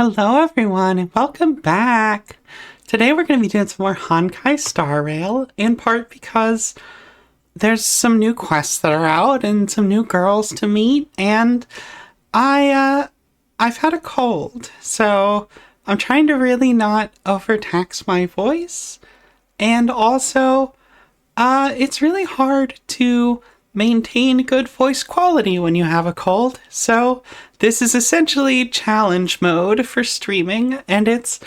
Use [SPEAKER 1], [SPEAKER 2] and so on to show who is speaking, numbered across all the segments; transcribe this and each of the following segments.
[SPEAKER 1] Hello everyone and welcome back. Today we're going to be doing some more Honkai Star Rail, in part because there's some new quests that are out and some new girls to meet, and I've had a cold, so I'm trying to really not overtax my voice, and also it's really hard to maintain good voice quality when you have a cold. So this is essentially challenge mode for streaming, and it's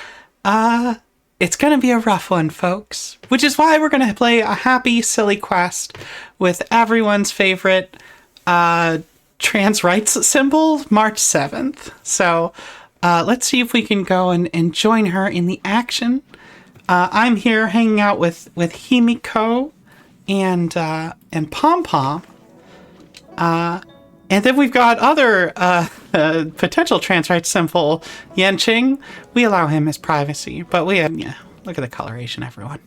[SPEAKER 1] gonna be a rough one, folks. Which is why we're gonna play a happy, silly quest with everyone's favorite trans rights symbol, March 7th. So let's see if we can go and join her in the action. I'm here hanging out with Himiko and Pom Pom. And then we've got other potential trans rights symbol, Yenching. We allow him his privacy, but yeah, look at the coloration, everyone.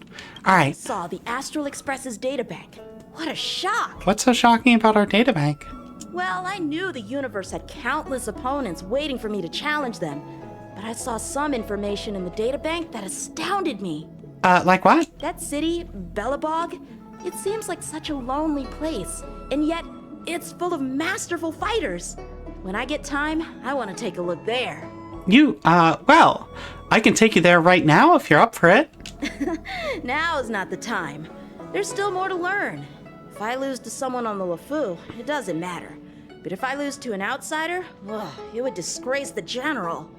[SPEAKER 1] All right.
[SPEAKER 2] Saw the Astral Express's databank. What a shock!
[SPEAKER 1] What's so shocking about our databank?
[SPEAKER 2] Well, I knew the universe had countless opponents waiting for me to challenge them, but I saw some information in the databank that astounded me.
[SPEAKER 1] Like what?
[SPEAKER 2] That city, Belobog, it seems like such a lonely place, and yet it's full of masterful fighters. When I get time, I want to take a look there.
[SPEAKER 1] Well, I can take you there right now if you're up for it.
[SPEAKER 2] Now's not the time. There's still more to learn. If I lose to someone on the LeFou, it doesn't matter. But if I lose to an outsider, it would disgrace the general.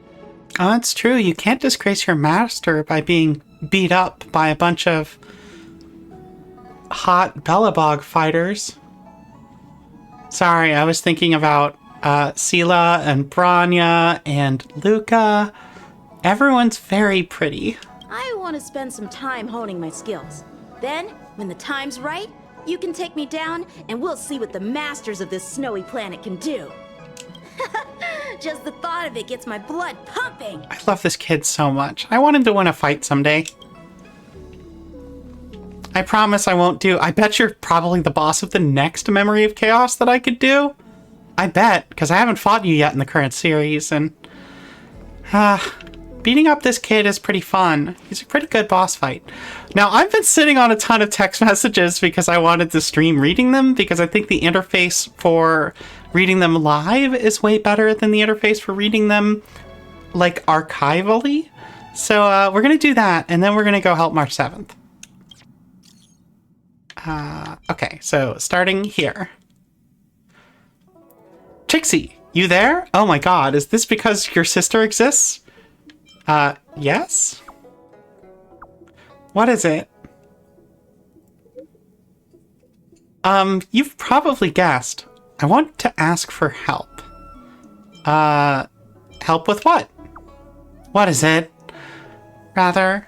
[SPEAKER 1] Oh, that's true. You can't disgrace your master by being beat up by a bunch of hot Belobog fighters. Sorry, I was thinking about Sela and Branya and Luca. Everyone's very pretty.
[SPEAKER 2] I want to spend some time honing my skills. Then, when the time's right, you can take me down and we'll see what the masters of this snowy planet can do. Just the thought of it gets my blood pumping.
[SPEAKER 1] I love this kid so much. I want him to win a fight someday. I promise I won't do... I bet you're probably the boss of the next Memory of Chaos that I could do. I bet, because I haven't fought you yet in the current series, and... beating up this kid is pretty fun. He's a pretty good boss fight. Now, I've been sitting on a ton of text messages because I wanted to stream reading them, because I think the interface for reading them live is way better than the interface for reading them, like, archivally. So, we're going to do that, and then we're going to go help March 7th. Okay, so starting here. Trixie, you there? Oh my god, is this because your sister exists? Yes? What is it? You've probably guessed. I want to ask for help. Help with what? What is it? Rather...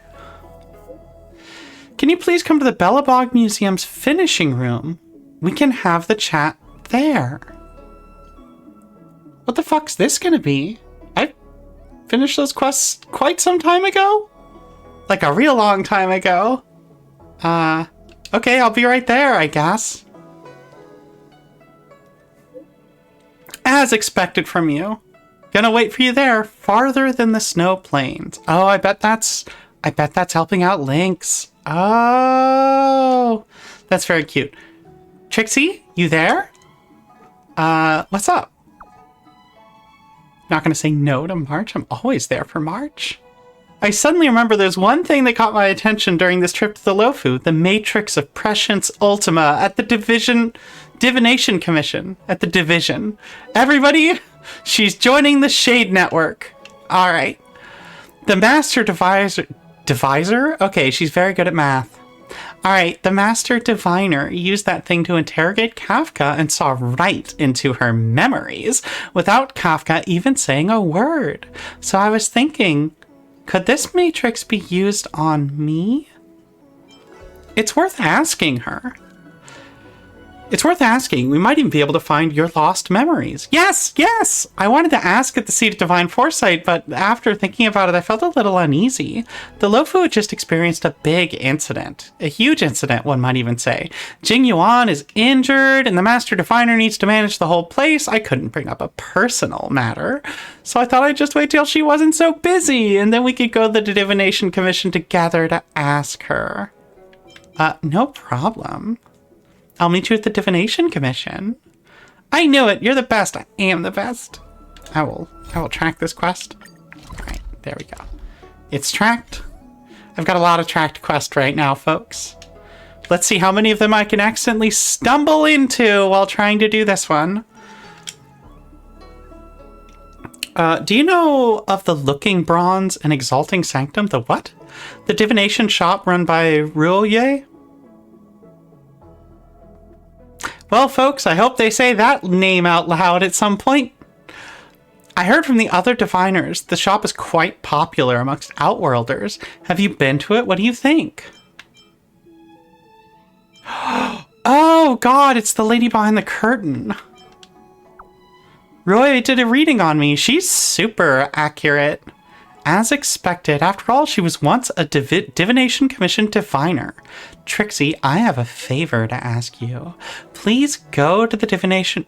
[SPEAKER 1] Can you please come to the Belobog Museum's finishing room? We can have the chat there. What the fuck's this gonna be? I finished those quests quite some time ago? Like a real long time ago. Okay, I'll be right there, I guess. As expected from you. Gonna wait for you there, farther than the snow plains. Oh, I bet that's helping out Lynx. Oh, that's very cute. Trixie, you there? What's up? Not gonna say no to March. I'm always there for March. I suddenly remember there's one thing that caught my attention during this trip to the LeFou, the Matrix of Prescience Ultima at the Divination Commission at the Division. Everybody, she's joining the Shade Network. All right. The Master Divisor? Okay, she's very good at math. Alright, the Master Diviner used that thing to interrogate Kafka and saw right into her memories without Kafka even saying a word. So I was thinking, could this matrix be used on me? It's worth asking her. It's worth asking. We might even be able to find your lost memories. Yes, yes! I wanted to ask at the Seat of Divine Foresight, but after thinking about it, I felt a little uneasy. The Lofu had just experienced a big incident. A huge incident, one might even say. Jing Yuan is injured, and the Master Diviner needs to manage the whole place. I couldn't bring up a personal matter, so I thought I'd just wait till she wasn't so busy, and then we could go to the Divination Commission together to ask her. No problem. I'll meet you at the Divination Commission. I knew it. You're the best. I am the best. I will track this quest. All right, there we go. It's tracked. I've got a lot of tracked quests right now, folks. Let's see how many of them I can accidentally stumble into while trying to do this one. Do you know of the Looking Bronze and Exalting Sanctum? The what? The divination shop run by Ruoye? Well, folks, I hope they say that name out loud at some point. I heard from the other diviners the shop is quite popular amongst Outworlders. Have you been to it? What do you think? Oh, God, it's the lady behind the curtain. Roy did a reading on me. She's super accurate. As expected, after all, she was once a Divination Commission diviner. Trixie, I have a favor to ask you. Please go to the divination...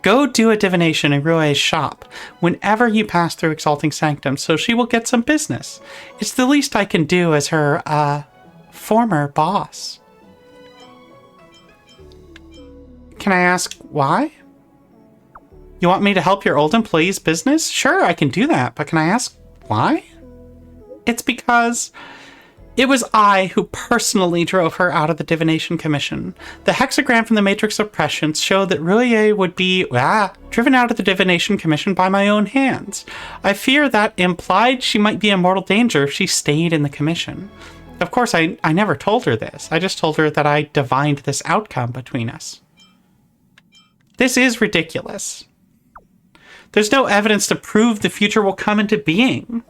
[SPEAKER 1] Go do a divination in Rue's shop whenever you pass through Exalting Sanctum, so she will get some business. It's the least I can do as her, former boss. Can I ask why? You want me to help your old employee's business? Sure, I can do that, but can I ask why? It's because it was I who personally drove her out of the Divination Commission. The hexagram from the Matrix of Prescience showed that Ruye would be, driven out of the Divination Commission by my own hands. I fear that implied she might be in mortal danger if she stayed in the Commission. Of course, I never told her this. I just told her that I divined this outcome between us. This is ridiculous. There's no evidence to prove the future will come into being.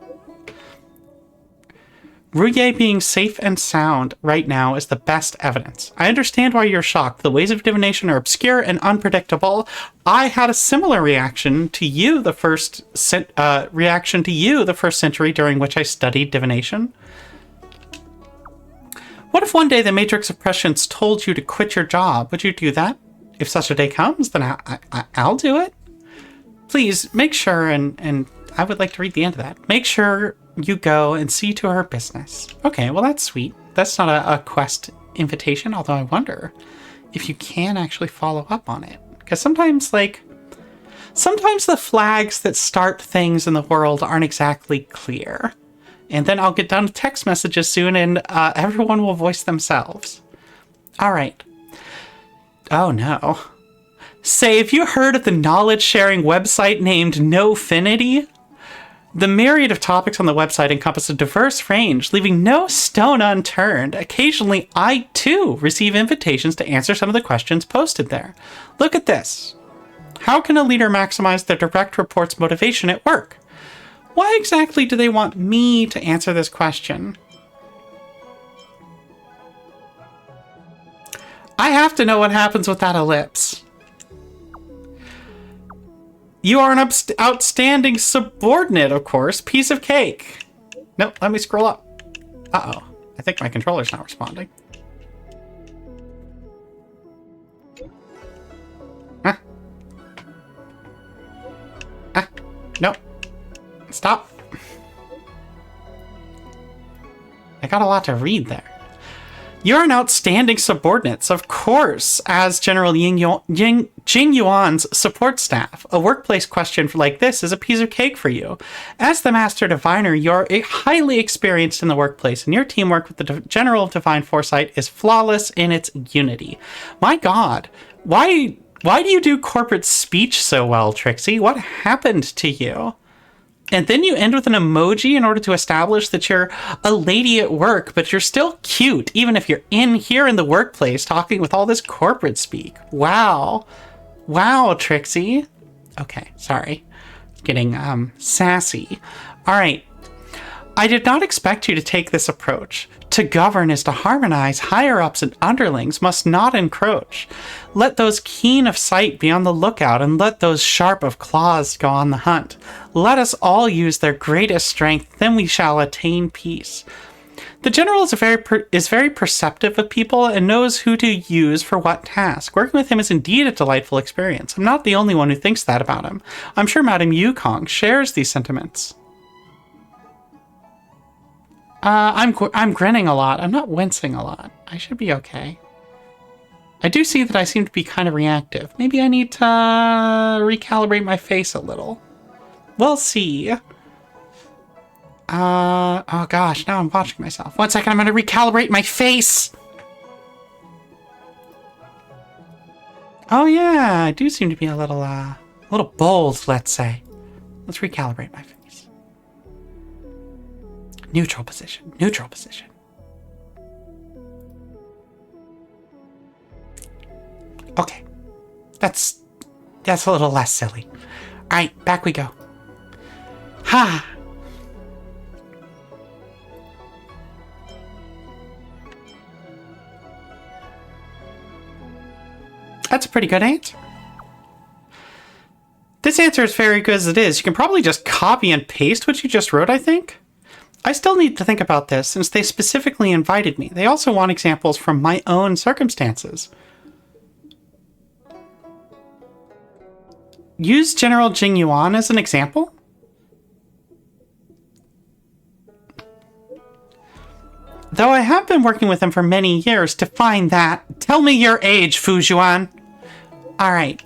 [SPEAKER 1] Ruye being safe and sound right now is the best evidence. I understand why you're shocked. The ways of divination are obscure and unpredictable. I had a similar reaction to you the first century during which I studied divination. What if one day the Matrix of Prescience told you to quit your job? Would you do that? If such a day comes, then I'll do it. Please, make sure, and I would like to read the end of that. Make sure you go and see to her business. Okay, well, that's sweet. That's not a quest invitation, although I wonder if you can actually follow up on it. Because sometimes the flags that start things in the world aren't exactly clear. And then I'll get down to text messages soon, and everyone will voice themselves. All right. Oh, no. Say, have you heard of the knowledge-sharing website named Nofinity? The myriad of topics on the website encompass a diverse range, leaving no stone unturned. Occasionally, I, too, receive invitations to answer some of the questions posted there. Look at this. How can a leader maximize their direct report's motivation at work? Why exactly do they want me to answer this question? I have to know what happens with that ellipse. You are an outstanding subordinate, of course. Piece of cake. Nope, let me scroll up. Uh-oh. I think my controller's not responding. Huh? Nope. Stop. I got a lot to read there. You're an outstanding subordinate, of course, as General Jing Yuan's support staff. A workplace question like this is a piece of cake for you. As the Master Diviner, you're highly experienced in the workplace, and your teamwork with the General of Divine Foresight is flawless in its unity. My God, why do you do corporate speech so well, Trixie? What happened to you? And then you end with an emoji in order to establish that you're a lady at work, but you're still cute, even if you're here in the workplace talking with all this corporate speak. Wow. Wow, Trixie. Okay, sorry. Getting sassy. All right. I did not expect you to take this approach. To govern is to harmonize. Higher-ups and underlings must not encroach. Let those keen of sight be on the lookout, and let those sharp of claws go on the hunt. Let us all use their greatest strength, then we shall attain peace. The general is very perceptive of people and knows who to use for what task. Working with him is indeed a delightful experience. I'm not the only one who thinks that about him. I'm sure Madame Yukong shares these sentiments. I'm grinning a lot. I'm not wincing a lot. I should be okay. I do see that I seem to be kind of reactive. Maybe I need to recalibrate my face a little. We'll see. Oh gosh, now I'm watching myself. 1 second, I'm gonna recalibrate my face! Oh yeah, I do seem to be a little bold, let's say. Let's recalibrate my face. Neutral position, neutral position. Okay, that's a little less silly. All right, back we go. Ha! That's a pretty good answer. This answer is very good as it is. You can probably just copy and paste what you just wrote, I think. I still need to think about this since they specifically invited me. They also want examples from my own circumstances. Use General Jing Yuan as an example? Though I have been working with him for many years to find that. Tell me your age, Fu Zhuan. Alright.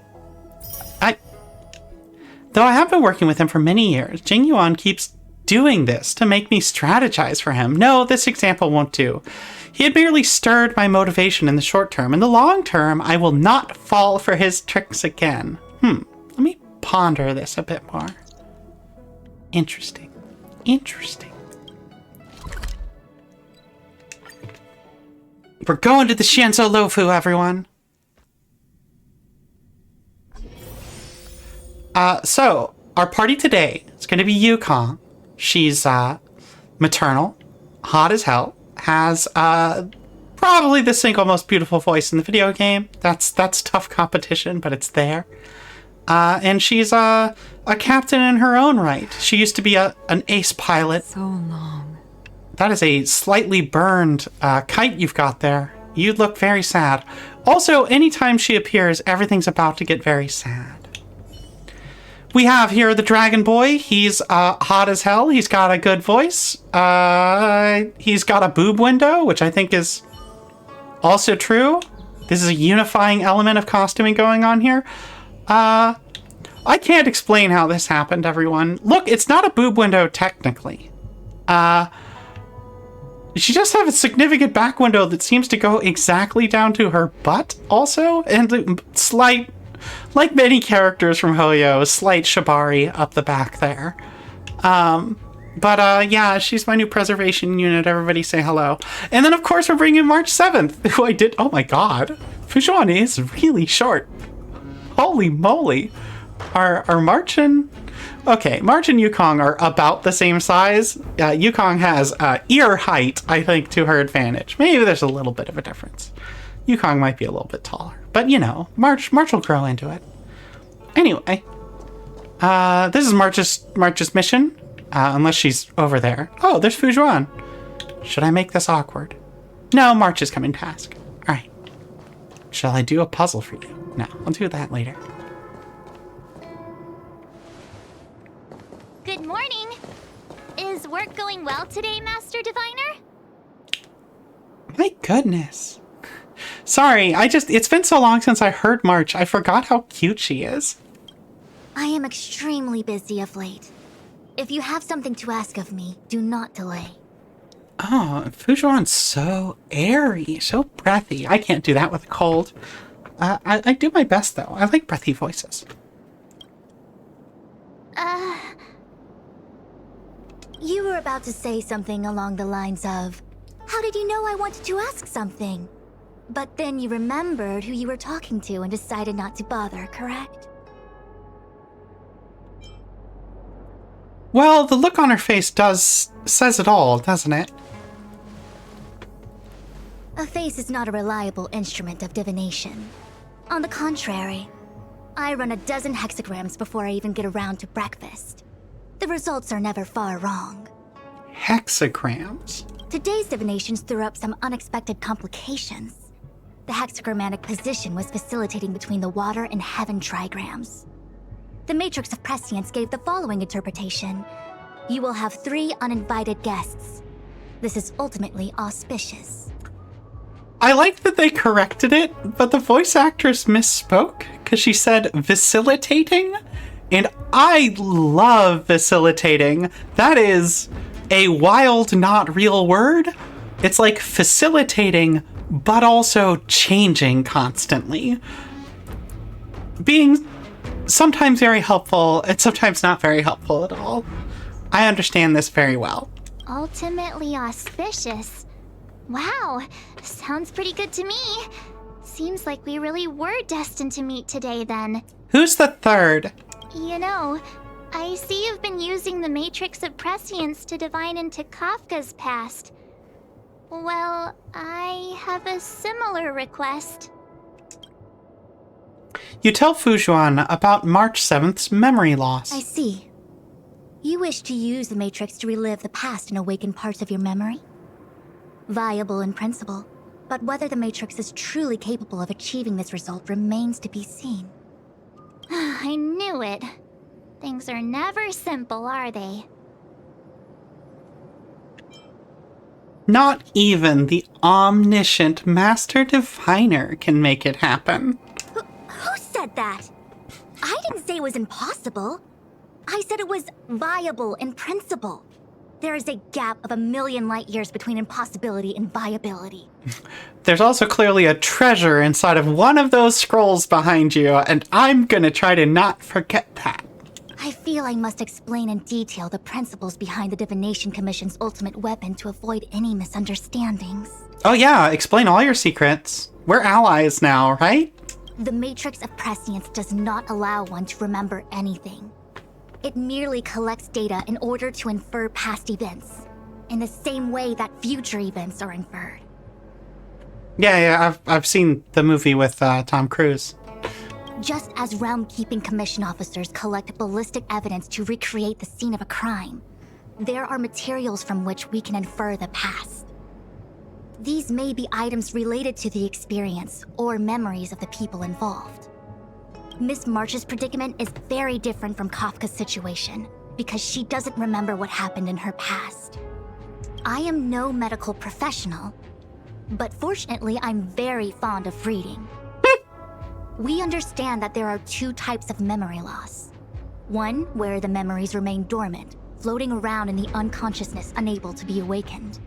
[SPEAKER 1] Though I have been working with him for many years, Jing Yuan keeps doing this to make me strategize for him. No, this example won't do. He had merely stirred my motivation in the short term. In the long term, I will not fall for his tricks again. Let me ponder this a bit more. Interesting. Interesting. We're going to the Xianzhou Lofu, everyone. So, our party today is going to be Yukong. She's, maternal, hot as hell, has, probably the single most beautiful voice in the video game. That's tough competition, but it's there. And she's, a captain in her own right. She used to be an ace pilot.
[SPEAKER 3] So long.
[SPEAKER 1] That is a slightly burned, kite you've got there. You look very sad. Also, anytime she appears, everything's about to get very sad. We have here the Dragon Boy. He's hot as hell. He's got a good voice. He's got a boob window, which I think is also true. This is a unifying element of costuming going on here. I can't explain how this happened, everyone. Look, it's not a boob window technically. She just has a significant back window that seems to go exactly down to her butt also, and slight, like many characters from Hoyo, slight shibari up the back there. Yeah, she's my new preservation unit. Everybody say hello. And then, of course, we're bringing March 7th, who I did... Oh, my God. Fujuan is really short. Holy moly. Are March and... Okay, March and Yukong are about the same size. Yukong has ear height, I think, to her advantage. Maybe there's a little bit of a difference. Yukong might be a little bit taller. But, you know, March will grow into it. Anyway, this is March's mission, unless she's over there. Oh, there's Fujuan. Should I make this awkward? No, March is coming task. All right. Shall I do a puzzle for you? No, I'll do that later.
[SPEAKER 4] Good morning. Is work going well today, Master Diviner?
[SPEAKER 1] My goodness. Sorry, it's been so long since I heard March, I forgot how cute she is.
[SPEAKER 4] I am extremely busy of late. If you have something to ask of me, do not delay.
[SPEAKER 1] Oh, Fujuan's so airy, so breathy. I can't do that with a cold. I do my best, though. I like breathy voices.
[SPEAKER 4] You were about to say something along the lines of, how did you know I wanted to ask something? But then you remembered who you were talking to and decided not to bother, correct?
[SPEAKER 1] Well, the look on her face says it all, doesn't it?
[SPEAKER 4] A face is not a reliable instrument of divination. On the contrary, I run a dozen hexagrams before I even get around to breakfast. The results are never far wrong.
[SPEAKER 1] Hexagrams?
[SPEAKER 4] Today's divinations threw up some unexpected complications. The hexagrammatic position was facilitating between the water and heaven trigrams. The Matrix of Prescience gave the following interpretation. You will have 3 uninvited guests. This is ultimately auspicious.
[SPEAKER 1] I like that they corrected it, but the voice actress misspoke because she said facilitating, and I love facilitating. That is a wild, not real word. It's like facilitating, but also changing constantly. Being sometimes very helpful and sometimes not very helpful at all. I understand this very well.
[SPEAKER 3] Ultimately auspicious. Wow, sounds pretty good to me. Seems like we really were destined to meet today then.
[SPEAKER 1] Who's the third?
[SPEAKER 3] You know, I see you've been using the Matrix of Prescience to divine into Kafka's past. Well, I have a similar request.
[SPEAKER 1] You tell Fujuan about March 7th's memory loss.
[SPEAKER 4] I see. You wish to use the Matrix to relive the past and awaken parts of your memory? Viable in principle, but whether the Matrix is truly capable of achieving this result remains to be seen.
[SPEAKER 3] I knew it. Things are never simple, are they?
[SPEAKER 1] Not even the omniscient Master Diviner can make it happen.
[SPEAKER 4] Who said that? I didn't say it was impossible. I said it was viable in principle. There is a gap of 1,000,000 light years between impossibility and viability.
[SPEAKER 1] There's also clearly a treasure inside of one of those scrolls behind you, and I'm gonna try to not forget that.
[SPEAKER 4] I feel I must explain in detail the principles behind the Divination Commission's ultimate weapon to avoid any misunderstandings.
[SPEAKER 1] Oh yeah, explain all your secrets. We're allies now, right?
[SPEAKER 4] The Matrix of Prescience does not allow one to remember anything. It merely collects data in order to infer past events, in the same way that future events are inferred.
[SPEAKER 1] Yeah, I've seen the movie with Tom Cruise.
[SPEAKER 4] Just as realm-keeping commission officers collect ballistic evidence to recreate the scene of a crime, there are materials from which we can infer the past. These may be items related to the experience or memories of the people involved. Miss March's predicament is very different from Kafka's situation because she doesn't remember what happened in her past. I am no medical professional, but fortunately I'm very fond of reading. We understand that there are 2 types of memory loss. One where the memories remain dormant, floating around in the unconsciousness unable to be awakened.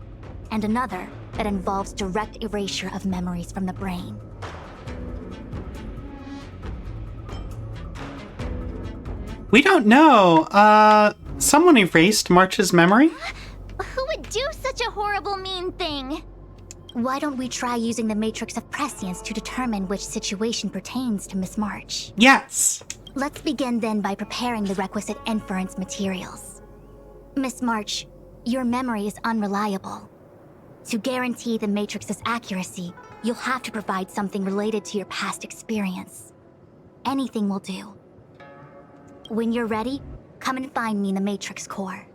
[SPEAKER 4] And another that involves direct erasure of memories from the brain.
[SPEAKER 1] We don't know. Someone erased March's memory?
[SPEAKER 3] Who would do such a horrible, mean thing?
[SPEAKER 4] Why don't we try using the Matrix of Prescience to determine which situation pertains to Miss March?
[SPEAKER 1] Yes.
[SPEAKER 4] Let's begin then by preparing the requisite inference materials. Miss March, your memory is unreliable. To guarantee the Matrix's accuracy, you'll have to provide something related to your past experience. Anything will do. When you're ready, come and find me in the Matrix core.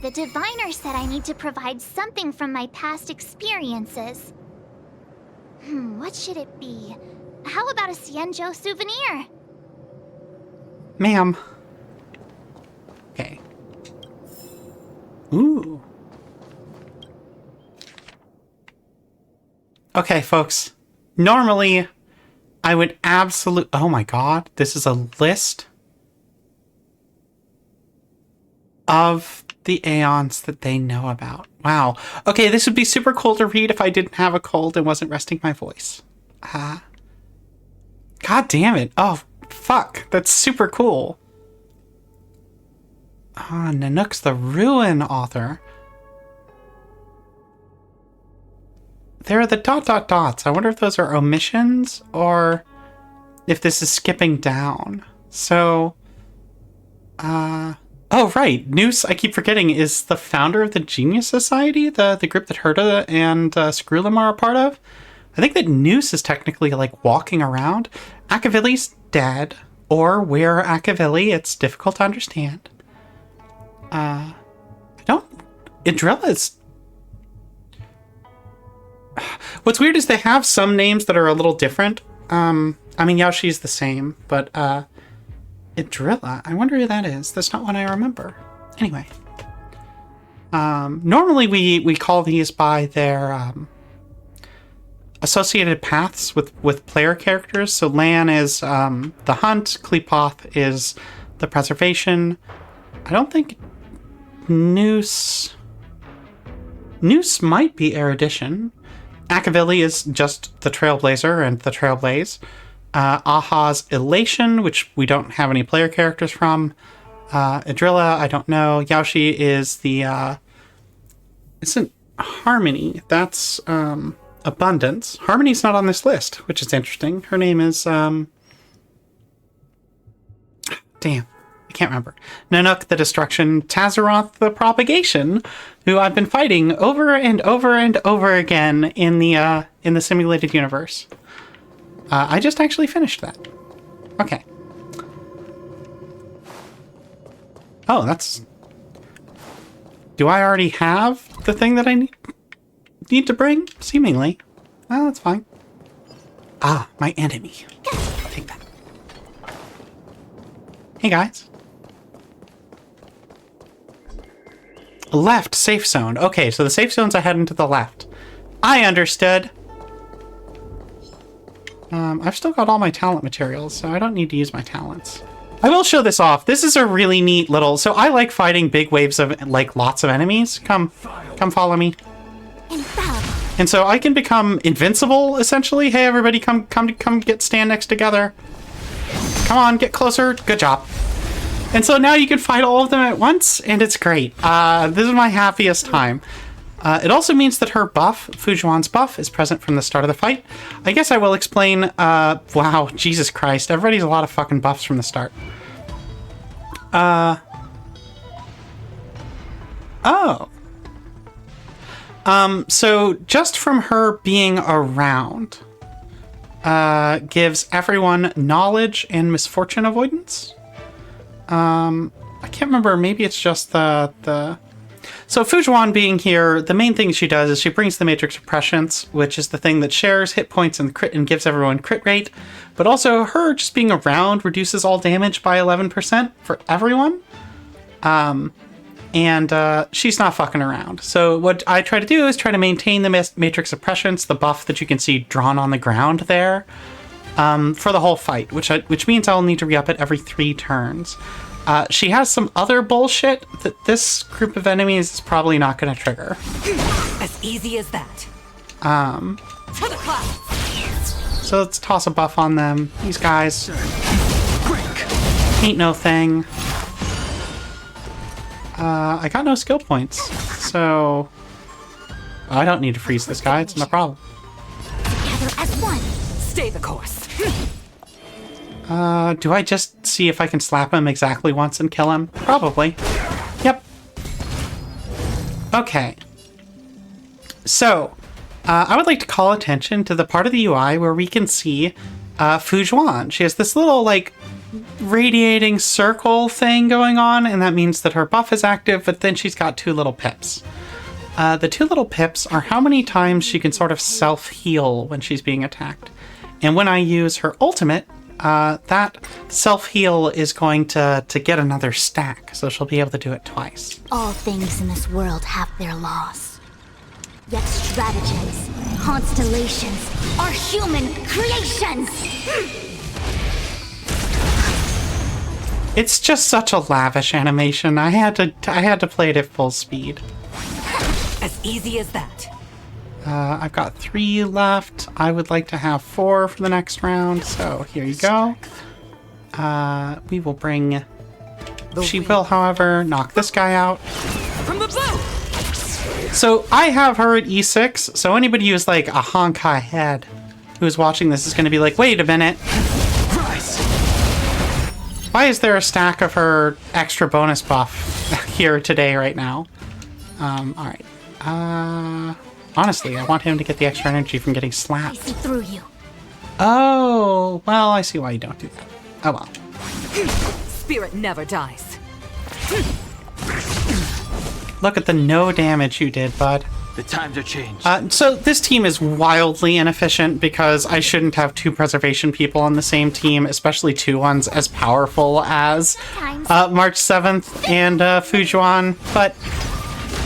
[SPEAKER 3] The diviner said I need to provide something from my past experiences. What should it be? How about a Xianzhou souvenir?
[SPEAKER 1] Ma'am. Okay. Ooh. Okay, folks. Normally, I would absolutely... Oh my god, this is a list of the aeons that they know about. Wow. Okay, this would be super cool to read if I didn't have a cold and wasn't resting my voice. God damn it. Oh, fuck. That's super cool. Nanook's the Ruin author. There are the ... dots. I wonder if those are omissions or if this is skipping down. So, Oh, right. Noose, I keep forgetting, is the founder of the Genius Society, the group that Herta and Screwlim are a part of. I think that Noose is technically, like, walking around. Akavilli's dead. Or where Akavilli, it's difficult to understand. I don't... Idrilla's... What's weird is they have some names that are a little different. I mean, Yaoshi's the same, but, Idrilla. I wonder who that is. That's not one I remember. Anyway. Normally we call these by their associated paths with player characters. So Lan is the hunt. Kleepoth is the preservation. I don't think Noose might be erudition. Akavilli is just the trailblazer and the trailblaze. Aha's Elation, which we don't have any player characters from. Idrilla, I don't know. Yaoshi is the... isn't Harmony. That's Abundance. Harmony's not on this list, which is interesting. Her name is... damn, I can't remember. Nanook the Destruction. Tazaroth the Propagation, who I've been fighting over and over and over again in the simulated universe. I just actually finished that. Okay. Oh, that's... Do I already have the thing that I need to bring? Seemingly. Well, that's fine. Ah, my enemy. I'll take that. Hey, guys. Left safe zone. Okay, so the safe zone's ahead and to the left. I understood. I've still got all my talent materials, so I don't need to use my talents. I will show this off. This is a really neat little... So I like fighting big waves of, like, lots of enemies. Come follow me. And so I can become invincible, essentially. Hey, everybody, come stand next together. Come on, get closer. Good job. And so now you can fight all of them at once, and it's great. This is my happiest time. It also means that her buff, Fujuan's buff, is present from the start of the fight. I guess I will explain... wow, Jesus Christ. Everybody's a lot of fucking buffs from the start. Oh. So just from her being around, gives everyone knowledge and misfortune avoidance. I can't remember. Maybe it's just the... So Fujuan being here, the main thing she does is she brings the Matrix of Prescience, which is the thing that shares hit points and crit and gives everyone crit rate. But also her just being around reduces all damage by 11% for everyone. And she's not fucking around. So what I try to do is try to maintain the Matrix of Prescience, the buff that you can see drawn on the ground there, for the whole fight, which means I'll need to re-up it every 3 turns. She has some other bullshit that this group of enemies is probably not going to trigger.
[SPEAKER 5] As easy as that.
[SPEAKER 1] To the clouds. So let's toss a buff on them. These guys ain't no thing. I got no skill points, so I don't need to freeze this guy. It's no problem.
[SPEAKER 4] Together as one.
[SPEAKER 5] Stay the course.
[SPEAKER 1] Do I just see if I can slap him exactly once and kill him? Probably. Yep. Okay. So, I would like to call attention to the part of the UI where we can see Fujuan. She has this little, like, radiating circle thing going on, and that means that her buff is active, but then she's got 2 little pips. The 2 little pips are how many times she can sort of self-heal when she's being attacked. And when I use her ultimate, that self-heal is going to get another stack, so she'll be able to do it twice.
[SPEAKER 4] All things in this world have their laws. Yet stratagems, constellations, are human creations!
[SPEAKER 1] It's just such a lavish animation. I had to play it at full speed.
[SPEAKER 5] As easy as that.
[SPEAKER 1] I've got 3 left. I would like to have 4 for the next round, so here you go. We will bring... She will, however, knock this guy out.
[SPEAKER 5] From the boat!
[SPEAKER 1] So I have her at E6, so anybody who's like a Honkai head who's watching this is going to be like, wait a minute.
[SPEAKER 5] Rise.
[SPEAKER 1] Why is there a stack of her extra bonus buff here today right now? Alright. Honestly, I want him to get the extra energy from getting
[SPEAKER 4] I
[SPEAKER 1] slapped.
[SPEAKER 4] see through you.
[SPEAKER 1] Oh, well, I see why you don't do that. Oh well.
[SPEAKER 5] Spirit never dies.
[SPEAKER 1] Look at the no damage you did, bud.
[SPEAKER 6] The times are changed.
[SPEAKER 1] So this team is wildly inefficient because I shouldn't have two preservation people on the same team, especially two ones as powerful as March 7th and Fujuan. But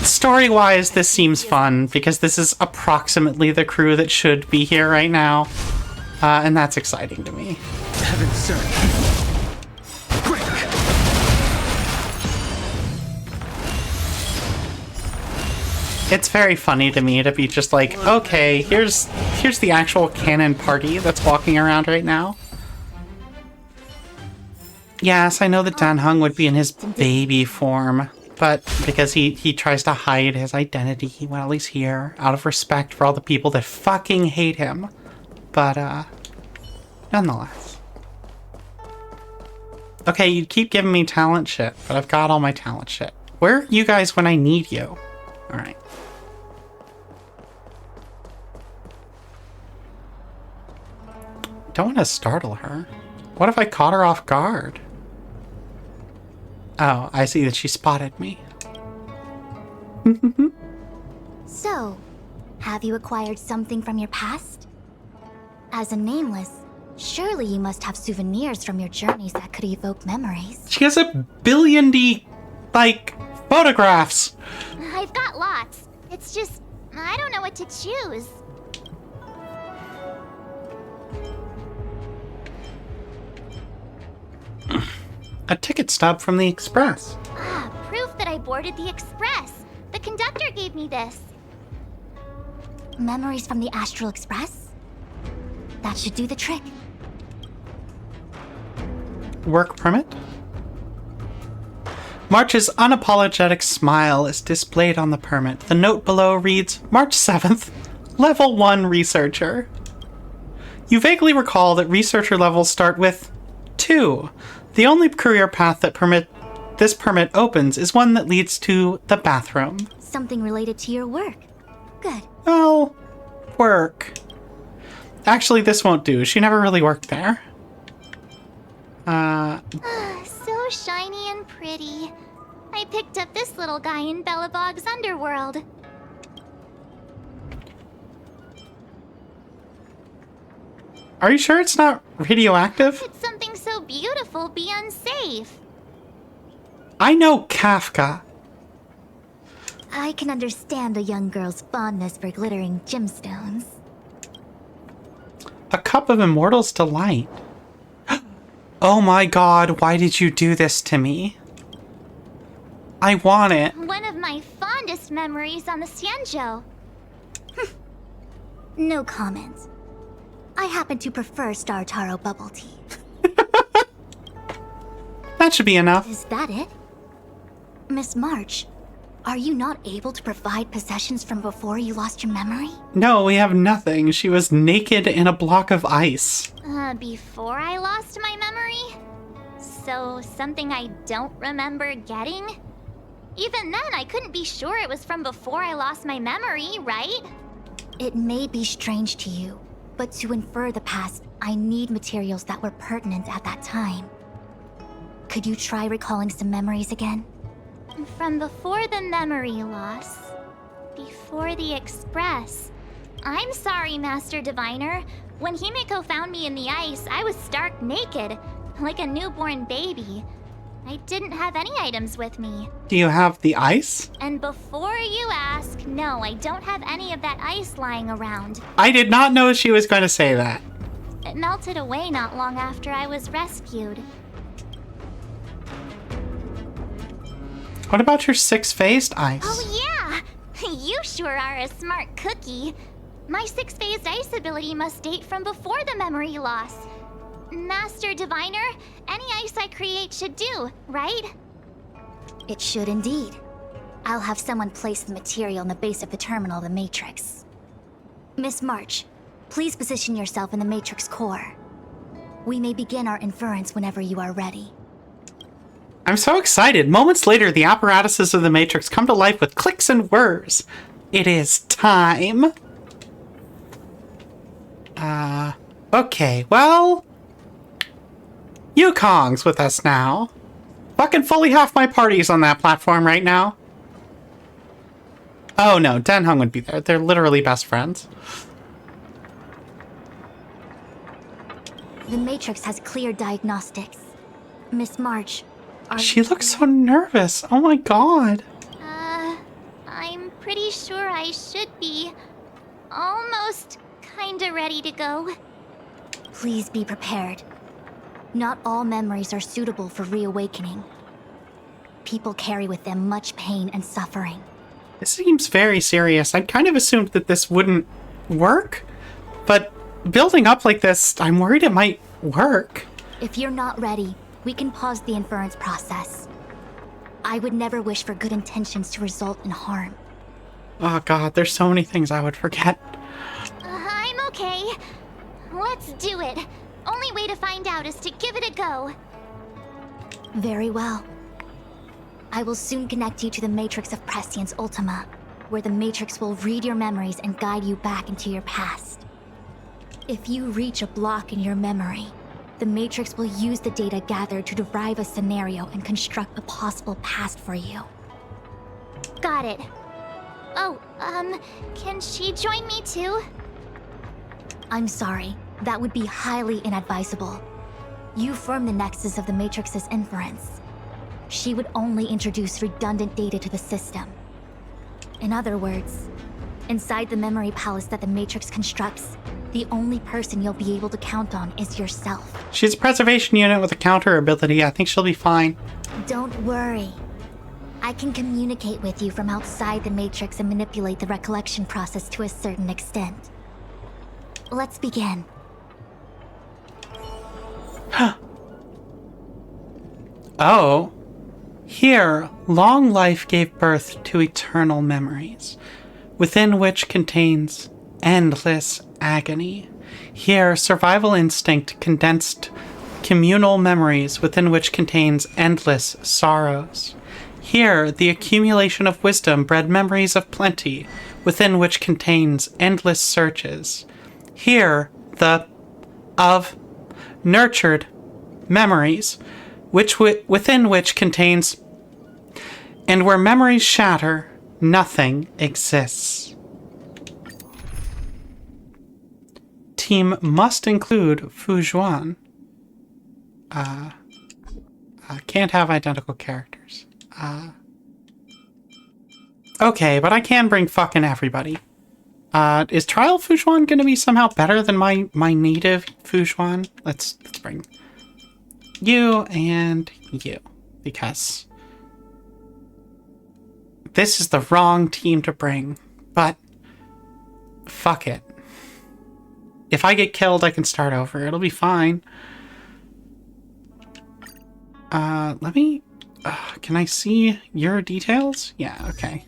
[SPEAKER 1] story-wise, this seems fun because this is approximately the crew that should be here right now. And that's exciting to me.
[SPEAKER 6] Heaven sir.
[SPEAKER 1] It's very funny to me to be just like, okay, here's the actual canon party that's walking around right now. Yes, I know that Dan Hung would be in his baby form, but because he tries to hide his identity while he's here, out of respect for all the people that fucking hate him. But, nonetheless. Okay, you keep giving me talent shit, but I've got all my talent shit. Where are you guys when I need you? Alright. Don't want to startle her. What if I caught her off guard? Oh, I see that she spotted me.
[SPEAKER 4] So, have you acquired something from your past? As a nameless, surely you must have souvenirs from your journeys that could evoke memories.
[SPEAKER 1] She has a billion like, photographs.
[SPEAKER 3] I've got lots. It's just, I don't know what to choose.
[SPEAKER 1] A ticket stub from the Express.
[SPEAKER 3] Ah, proof that I boarded the express. The conductor gave me this.
[SPEAKER 4] Memories from the Astral Express? That should do the trick.
[SPEAKER 1] Work permit? March's unapologetic smile is displayed on the permit. The note below reads, March 7th, Level 1 Researcher. You vaguely recall that researcher levels start with 2. The only career path that this permit opens is one that leads to the bathroom.
[SPEAKER 4] Something related to your work. Good.
[SPEAKER 1] Well, work. Actually, this won't do. She never really worked there.
[SPEAKER 3] So shiny and pretty. I picked up this little guy in Bellabog's underworld.
[SPEAKER 1] Are you sure it's not radioactive?
[SPEAKER 3] Could something so beautiful be unsafe?
[SPEAKER 1] I know Kafka.
[SPEAKER 4] I can understand a young girl's fondness for glittering gemstones.
[SPEAKER 1] A cup of immortal's delight. Oh my god, why did you do this to me? I want it.
[SPEAKER 3] One of my fondest memories on the Xianzhou.
[SPEAKER 4] No comment. I happen to prefer Star Taro bubble tea.
[SPEAKER 1] That should be enough.
[SPEAKER 4] Is that it? Miss March, are you not able to provide possessions from before you lost your memory?
[SPEAKER 1] No, we have nothing. She was naked in a block of ice.
[SPEAKER 3] Before I lost my memory? So, something I don't remember getting? Even then, I couldn't be sure it was from before I lost my memory, right?
[SPEAKER 4] It may be strange to you, but to infer the past, I need materials that were pertinent at that time. Could you try recalling some memories again?
[SPEAKER 3] From before the memory loss. Before the Express. I'm sorry, Master Diviner. When Himiko found me in the ice, I was stark naked, like a newborn baby. I didn't have any items with me.
[SPEAKER 1] Do you have the ice?
[SPEAKER 3] And before you ask, no, I don't have any of that ice lying around.
[SPEAKER 1] I did not know she was going to say that.
[SPEAKER 3] It melted away not long after I was rescued.
[SPEAKER 1] What about your six-phased ice?
[SPEAKER 3] Oh yeah! You sure are a smart cookie. My six-phased ice ability must date from before the memory loss. Master Diviner, any ice I create should do, right?
[SPEAKER 4] It should indeed. I'll have someone place the material in the base of the terminal of the Matrix. Miss March, please position yourself in the Matrix core. We may begin our inference whenever you are ready.
[SPEAKER 1] I'm so excited. Moments later, the apparatuses of the Matrix come to life with clicks and whirs. It is time. Okay, well... Yukong's with us now. Fucking fully half my party's on that platform right now. Oh no, Denhung would be there. They're literally best friends.
[SPEAKER 4] The Matrix has clear diagnostics. Miss March,
[SPEAKER 1] She looks so nervous. Oh my god.
[SPEAKER 3] I'm pretty sure I should be almost kinda ready to go.
[SPEAKER 4] Please be prepared. Not all memories are suitable for reawakening. People carry with them much pain and suffering.
[SPEAKER 1] This seems very serious. I'd kind of assumed that this wouldn't work, but building up like this, I'm worried it might work.
[SPEAKER 4] If you're not ready, we can pause the inference process. I would never wish for good intentions to result in harm.
[SPEAKER 1] Oh god, there's so many things I would forget.
[SPEAKER 3] I'm okay. Let's do it. Only way to find out is to give it a go.
[SPEAKER 4] Very well. I will soon connect you to the Matrix of Prescience Ultima, where the Matrix will read your memories and guide you back into your past. If you reach a block in your memory, the Matrix will use the data gathered to derive a scenario and construct a possible past for you.
[SPEAKER 3] Got it. Oh, can she join me too?
[SPEAKER 4] I'm sorry, that would be highly inadvisable. You form the nexus of the Matrix's inference. She would only introduce redundant data to the system. In other words, inside the memory palace that the Matrix constructs, the only person you'll be able to count on is yourself.
[SPEAKER 1] She's a preservation unit with a counter ability. I think she'll be fine.
[SPEAKER 4] Don't worry. I can communicate with you from outside the Matrix and manipulate the recollection process to a certain extent. Let's begin.
[SPEAKER 1] Oh. Here, long life gave birth to eternal memories, within which contains endless agony. Here, survival instinct condensed communal memories, within which contains endless sorrows. Here, the accumulation of wisdom bred memories of plenty, within which contains endless searches. Here, the of nurtured memories, within which contains, and where memories shatter, nothing exists. Team must include Fujuan. Can't have identical characters. Okay, but I can bring fucking everybody. Is Trial Fujuan gonna be somehow better than my native Fujuan? Let's bring you and you, because this is the wrong team to bring, but fuck it. If I get killed, I can start over. It'll be fine. Let me... can I see your details? Yeah, okay.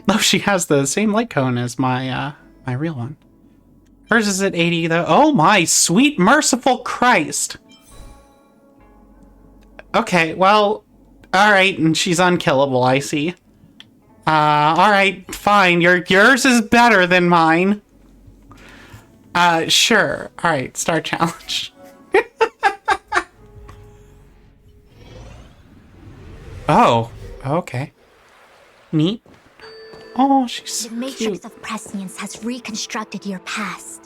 [SPEAKER 1] Oh, she has the same light cone as my real one. Hers is at 80, though. Oh my sweet merciful Christ! Okay, well, alright, and she's unkillable, I see. Alright, fine, yours is better than mine. Sure. Alright, start challenge. Oh, okay. Neat. Oh, she's so
[SPEAKER 4] The Matrix
[SPEAKER 1] cute.
[SPEAKER 4] of Prescience has reconstructed your past.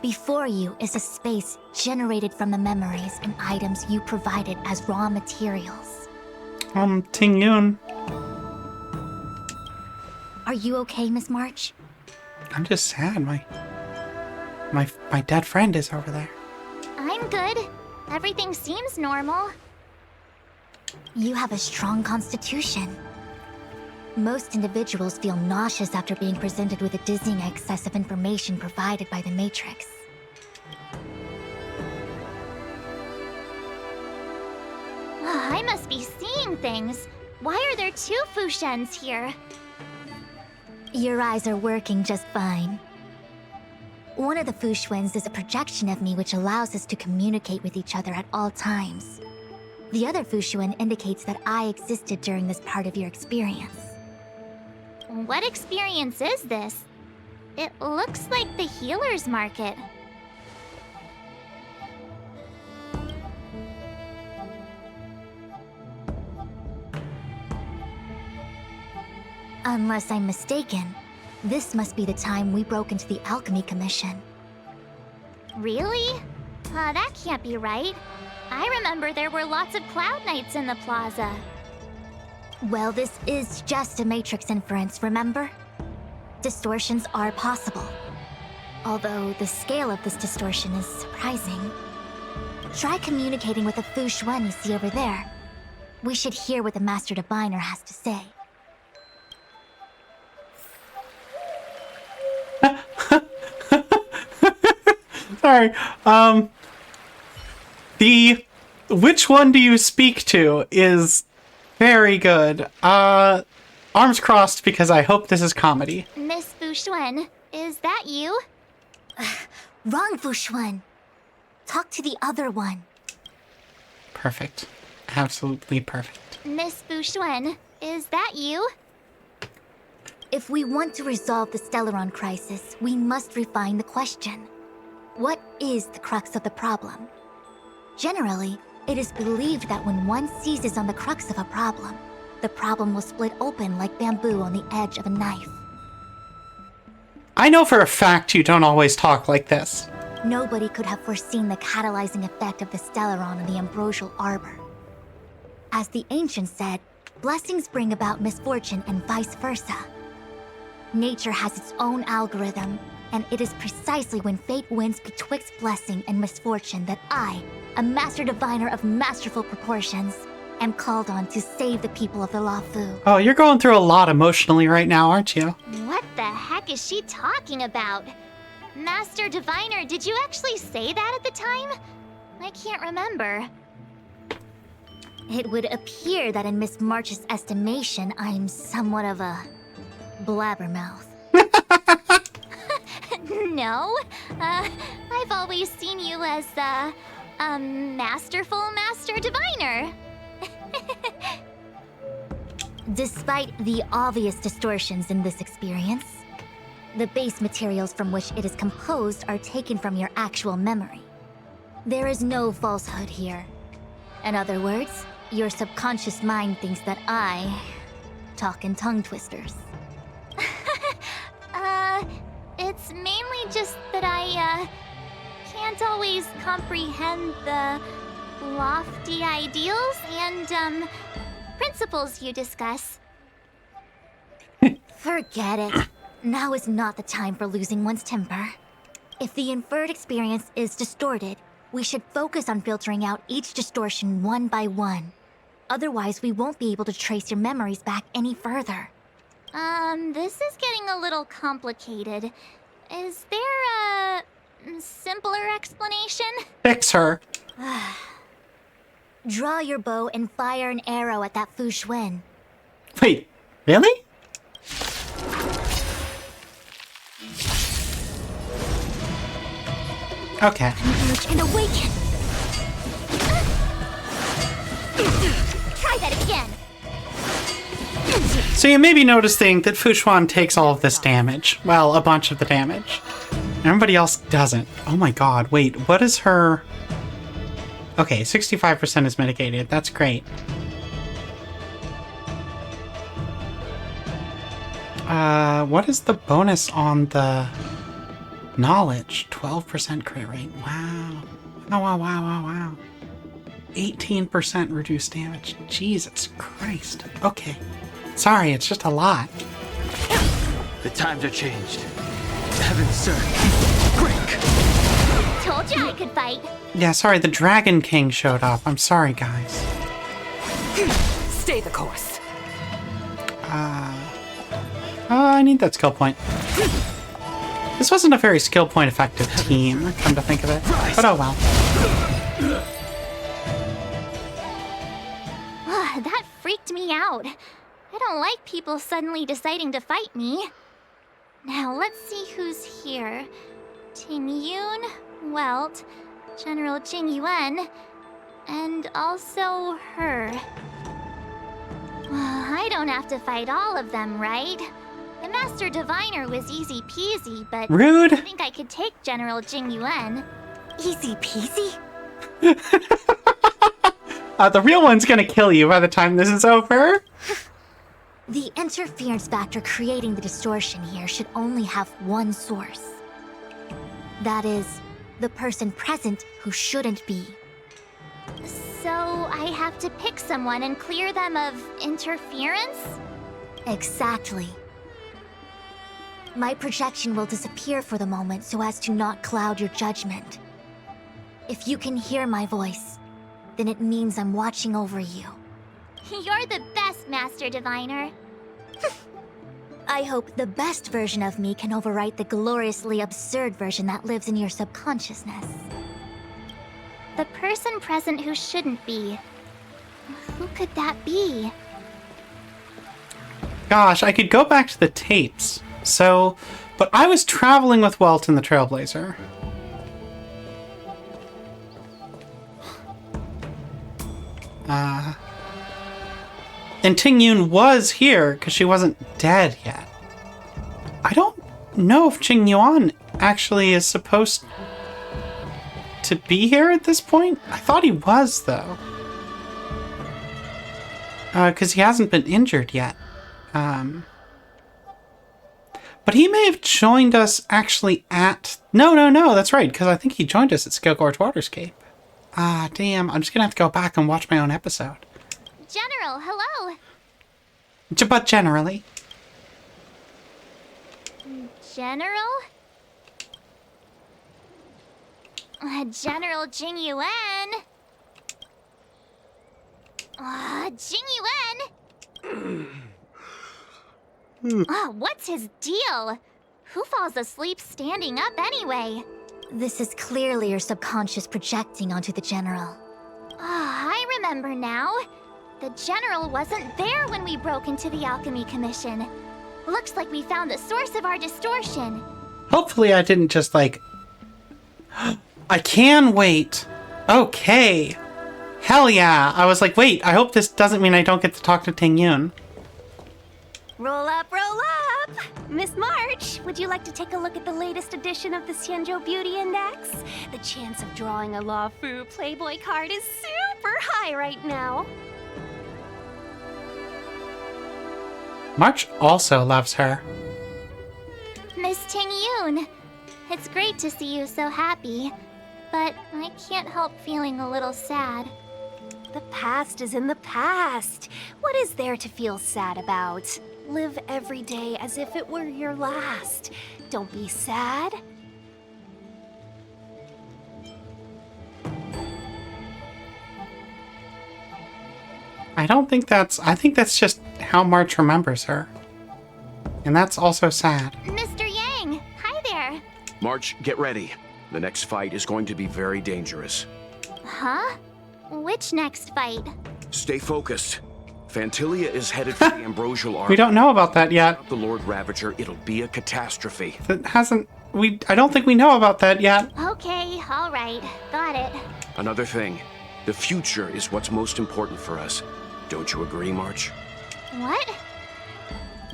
[SPEAKER 4] Before you is a space generated from the memories and items you provided as raw materials.
[SPEAKER 1] Ting Yun.
[SPEAKER 4] Are you okay, Miss March?
[SPEAKER 1] I'm just sad. My dead friend is over there.
[SPEAKER 3] I'm good. Everything seems normal.
[SPEAKER 4] You have a strong constitution. Most individuals feel nauseous after being presented with a dizzying excess of information provided by the Matrix.
[SPEAKER 3] I must be seeing things. Why are there two Fushens here?
[SPEAKER 4] Your eyes are working just fine. One of the Fushwins is a projection of me which allows us to communicate with each other at all times. The other Fushuan indicates that I existed during this part of your experience.
[SPEAKER 3] What experience is this? It looks like the healer's market.
[SPEAKER 4] Unless I'm mistaken, this must be the time we broke into the Alchemy Commission.
[SPEAKER 3] Really? That can't be right. I remember there were lots of Cloud Knights in the plaza.
[SPEAKER 4] Well, this is just a Matrix inference, remember? Distortions are possible. Although the scale of this distortion is surprising. Try communicating with the Fushuan you see over there. We should hear what the Master Diviner has to say.
[SPEAKER 1] Sorry. Which one do you speak to is very good. Arms crossed because I hope this is comedy.
[SPEAKER 3] Miss Fushuan, is that you?
[SPEAKER 4] Wrong, Fushuan. Talk to the other one.
[SPEAKER 1] Perfect. Absolutely perfect.
[SPEAKER 3] Miss Fushuan, is that you?
[SPEAKER 4] If we want to resolve the Stellaron crisis, we must refine the question. What is the crux of the problem? Generally, it is believed that when one seizes on the crux of a problem, the problem will split open like bamboo on the edge of a knife.
[SPEAKER 1] I know for a fact you don't always talk like this.
[SPEAKER 4] Nobody could have foreseen the catalyzing effect of the Stellaron on the ambrosial arbor. As the ancients said, blessings bring about misfortune and vice versa. Nature has its own algorithm, and it is precisely when fate wins betwixt blessing and misfortune that I, a master diviner of masterful proportions, am called on to save the people of the Luofu.
[SPEAKER 1] Oh, you're going through a lot emotionally right now, aren't you?
[SPEAKER 3] What the heck is she talking about? Master Diviner, did you actually say that at the time? I can't remember.
[SPEAKER 4] It would appear that in Miss March's estimation, I'm somewhat of a blabbermouth.
[SPEAKER 3] No, I've always seen you as a masterful Master Diviner.
[SPEAKER 4] Despite the obvious distortions in this experience, the base materials from which it is composed are taken from your actual memory. There is no falsehood here. In other words, your subconscious mind thinks that I talk in tongue twisters.
[SPEAKER 3] It's mainly just that I can't always comprehend the lofty ideals and principles you discuss.
[SPEAKER 4] Forget it. Now is not the time for losing one's temper. If the inferred experience is distorted, we should focus on filtering out each distortion one by one. Otherwise, we won't be able to trace your memories back any further.
[SPEAKER 3] This is getting a little complicated. Is there a simpler explanation?
[SPEAKER 1] Fix her.
[SPEAKER 4] Draw your bow and fire an arrow at that Fushuan.
[SPEAKER 1] Wait, really? Okay.
[SPEAKER 4] Emerge and awaken!
[SPEAKER 3] Try that again!
[SPEAKER 1] So you may be noticing that Fushuan takes all of this damage. Well, a bunch of the damage. Everybody else doesn't. Oh my god, wait, what is her... Okay, 65% is mitigated. That's great. What is the bonus on the knowledge? 12% crit rate. Wow. Wow. 18% reduced damage. Jesus Christ. Okay. Sorry, it's just a lot.
[SPEAKER 6] The times are changed. Heaven, sir. Quick!
[SPEAKER 3] Told you I could fight.
[SPEAKER 1] Yeah, sorry, the Dragon King showed up. I'm sorry, guys.
[SPEAKER 5] Stay the course.
[SPEAKER 1] I need that skill point. This wasn't a very skill point effective team, come to think of it. But oh well.
[SPEAKER 3] That freaked me out. I don't like people suddenly deciding to fight me. Now, let's see who's here. Ting Yun, Welt, General Jing Yuan, And also her. I don't have to fight all of them, right? The Master Diviner was easy peasy, but
[SPEAKER 1] Rude.
[SPEAKER 3] I think I could take General Jing Yuan.
[SPEAKER 4] Easy peasy?
[SPEAKER 1] The real one's gonna kill you by the time this is over.
[SPEAKER 4] The interference factor creating the distortion here should only have one source. That is, the person present who shouldn't be.
[SPEAKER 3] So I have to pick someone and clear them of interference?
[SPEAKER 4] Exactly. My projection will disappear for the moment so as to not cloud your judgment. If you can hear my voice, then it means I'm watching over you.
[SPEAKER 3] You're the best, Master Diviner.
[SPEAKER 4] I hope the best version of me can overwrite the gloriously absurd version that lives in your subconsciousness.
[SPEAKER 3] The person present who shouldn't be. Who could that be?
[SPEAKER 1] Gosh, I could go back to the tapes. So, but I was traveling with Welt in the Trailblazer. And Ting Yun was here because she wasn't dead yet. I don't know if Jing Yuan actually is supposed to be here at this point. I thought he was, though. Because he hasn't been injured yet. But he may have joined us actually at... No, that's right, because I think he joined us at Scale Gorge Waterscape. Damn, I'm just gonna have to go back and watch my own episode.
[SPEAKER 3] General, hello.
[SPEAKER 1] But generally.
[SPEAKER 3] General? General Jing Yuan? Jing Yuan? What's his deal? Who falls asleep standing up anyway?
[SPEAKER 4] This is clearly your subconscious projecting onto the General.
[SPEAKER 3] I remember now. The General wasn't there when we broke into the Alchemy Commission. Looks like we found the source of our distortion.
[SPEAKER 1] Hopefully I didn't just like... I can wait. Okay. Hell yeah. I was like, wait, I hope this doesn't mean I don't get to talk to Ting Yun.
[SPEAKER 7] Roll up, roll up! Miss March, would you like to take a look at the latest edition of the Xianzhou Beauty Index? The chance of drawing a Law Fu Playboy card is super high right now.
[SPEAKER 1] March also loves her.
[SPEAKER 3] Miss Ting Yun, it's great to see you so happy, but I can't help feeling a little sad.
[SPEAKER 7] The past is in the past. What is there to feel sad about? Live every day as if it were your last. Don't be sad.
[SPEAKER 1] I think that's just how March remembers her. And that's also sad.
[SPEAKER 3] Mr. Yang, hi there.
[SPEAKER 8] March, get ready. The next fight is going to be very dangerous.
[SPEAKER 3] Huh? Which next fight?
[SPEAKER 8] Stay focused. Fantilia is headed for the Ambrosial Army.
[SPEAKER 1] We don't know about that yet.
[SPEAKER 8] The Lord Ravager, it'll be a catastrophe.
[SPEAKER 1] I don't think we know about that yet.
[SPEAKER 3] Okay, all right. Got it.
[SPEAKER 8] Another thing, the future is what's most important for us. Don't you agree, March?
[SPEAKER 3] What?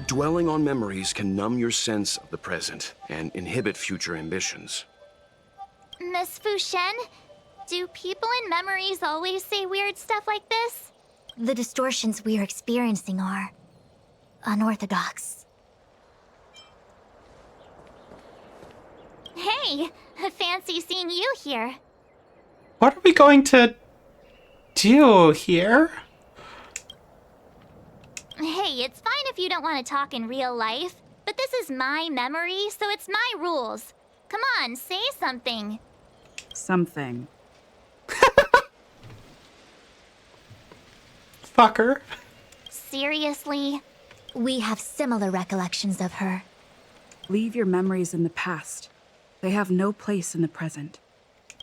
[SPEAKER 8] Dwelling on memories can numb your sense of the present and inhibit future ambitions.
[SPEAKER 3] Miss Fu Shen, do people in memories always say weird stuff like this?
[SPEAKER 4] The distortions we are experiencing are unorthodox.
[SPEAKER 3] Hey, fancy seeing you here.
[SPEAKER 1] What are we going to do here?
[SPEAKER 3] Hey, it's fine if you don't want to talk in real life, but this is my memory, so it's my rules. Come on, say something.
[SPEAKER 9] Something.
[SPEAKER 1] Fucker.
[SPEAKER 3] Seriously?
[SPEAKER 4] We have similar recollections of her.
[SPEAKER 9] Leave your memories in the past. They have no place in the present.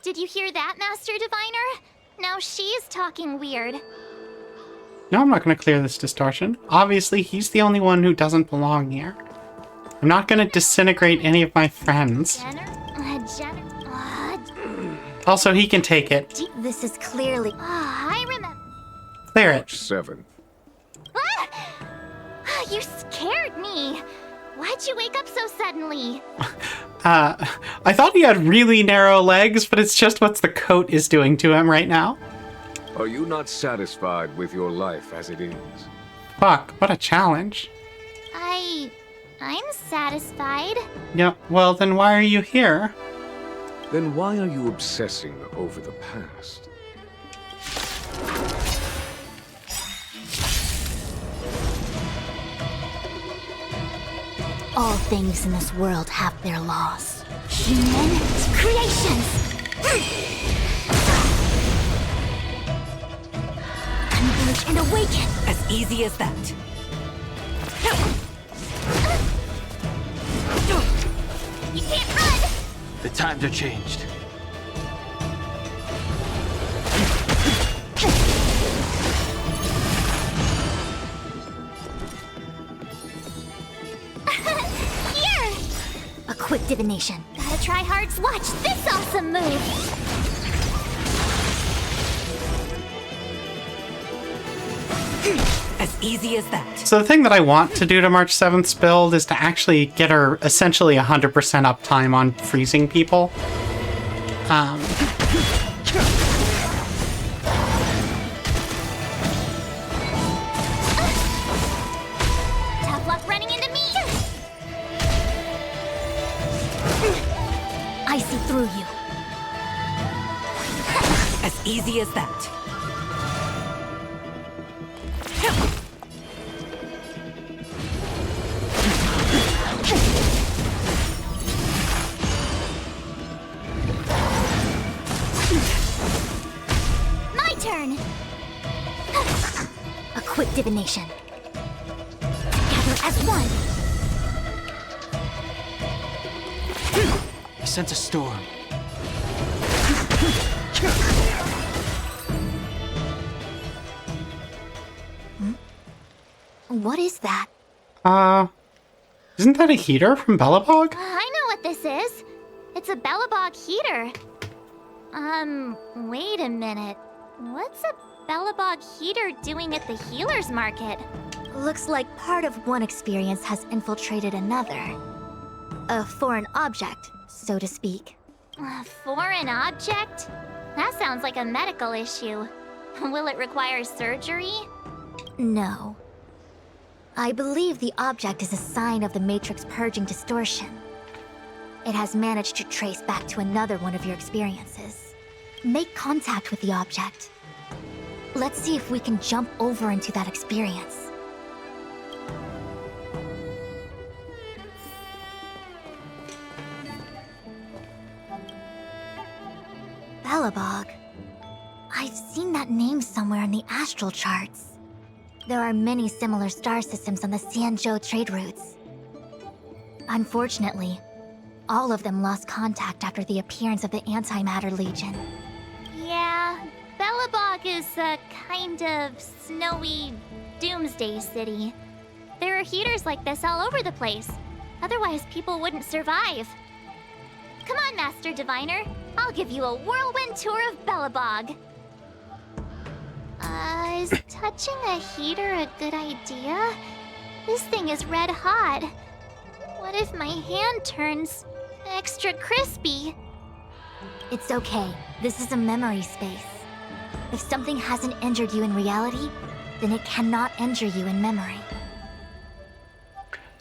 [SPEAKER 3] Did you hear that, Master Diviner? Now she's talking weird.
[SPEAKER 1] No, I'm not going to clear this distortion. Obviously, he's the only one who doesn't belong here. I'm not going to disintegrate any of my friends. Also, he can take it.
[SPEAKER 4] This is clearly.
[SPEAKER 3] I remember.
[SPEAKER 1] Clear it.
[SPEAKER 10] 7.
[SPEAKER 3] You scared me. Why'd you wake up so suddenly?
[SPEAKER 1] I thought he had really narrow legs, but it's just what the coat is doing to him right now.
[SPEAKER 10] Are you not satisfied with your life as it is?
[SPEAKER 1] Fuck, what a challenge.
[SPEAKER 3] I'm satisfied.
[SPEAKER 1] Yeah, well, then why are you here?
[SPEAKER 10] Then why are you obsessing over the past?
[SPEAKER 4] All things in this world have their laws. Human creations! Converge and awaken!
[SPEAKER 5] As easy as that.
[SPEAKER 3] You can't run!
[SPEAKER 6] The times are changed.
[SPEAKER 3] Here!
[SPEAKER 4] A quick divination.
[SPEAKER 3] Gotta try hard. Watch this awesome move!
[SPEAKER 5] As easy as that.
[SPEAKER 1] So the thing that I want to do to March 7th's build is to actually get her essentially 100% uptime on freezing people.
[SPEAKER 3] Tough luck running into me!
[SPEAKER 4] I see through you.
[SPEAKER 5] As easy as that.
[SPEAKER 3] My turn!
[SPEAKER 4] A quick divination. Together as one.
[SPEAKER 6] I sense a storm.
[SPEAKER 4] What is that?
[SPEAKER 1] Isn't that a heater from Bellabog?
[SPEAKER 3] I know what this is. It's a Bellabog heater. Wait a minute. What's a Bellabog heater doing at the healer's market?
[SPEAKER 4] Looks like part of one experience has infiltrated another. A foreign object, so to speak.
[SPEAKER 3] A foreign object? That sounds like a medical issue. Will it require surgery?
[SPEAKER 4] No. I believe the object is a sign of the Matrix purging distortion. It has managed to trace back to another one of your experiences. Make contact with the object. Let's see if we can jump over into that experience. Bellabog. I've seen that name somewhere in the astral charts. There are many similar star systems on the Xianzhou trade routes. Unfortunately, all of them lost contact after the appearance of the Antimatter Legion.
[SPEAKER 3] Yeah, Bellabog is a kind of snowy doomsday city. There are heaters like this all over the place. Otherwise, people wouldn't survive. Come on, Master Diviner. I'll give you a whirlwind tour of Bellabog. Is touching a heater a good idea? This thing is red hot. What if my hand turns extra crispy?
[SPEAKER 4] It's okay. This is a memory space. If something hasn't injured you in reality, then it cannot injure you in memory.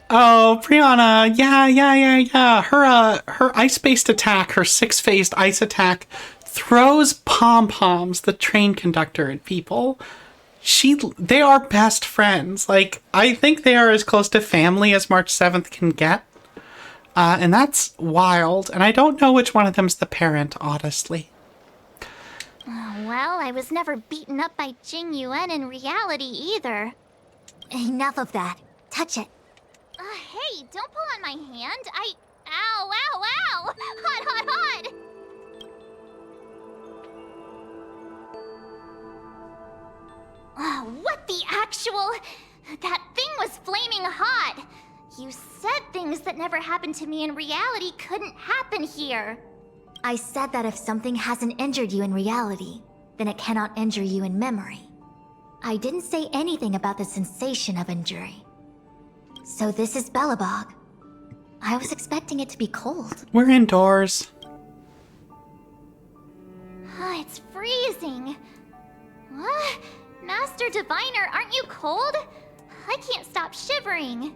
[SPEAKER 1] Oh, Brianna, yeah. Her ice-based attack, her 6-phased ice attack, throws pom-poms, the train conductor, at people. They are best friends. Like, I think they are as close to family as March 7th can get. And that's wild. And I don't know which one of them's the parent, honestly.
[SPEAKER 3] Well, I was never beaten up by Jing Yuan in reality either.
[SPEAKER 4] Enough of that. Touch it.
[SPEAKER 3] Hey, don't pull on my hand. Ow, ow, ow! Hot! What the actual... That thing was flaming hot! You said things that never happened to me in reality couldn't happen here.
[SPEAKER 4] I said that if something hasn't injured you in reality, then it cannot injure you in memory. I didn't say anything about the sensation of injury. So this is Belobog. I was expecting it to be cold.
[SPEAKER 1] We're indoors.
[SPEAKER 3] It's freezing. What? Master Diviner, aren't you cold? I can't stop shivering.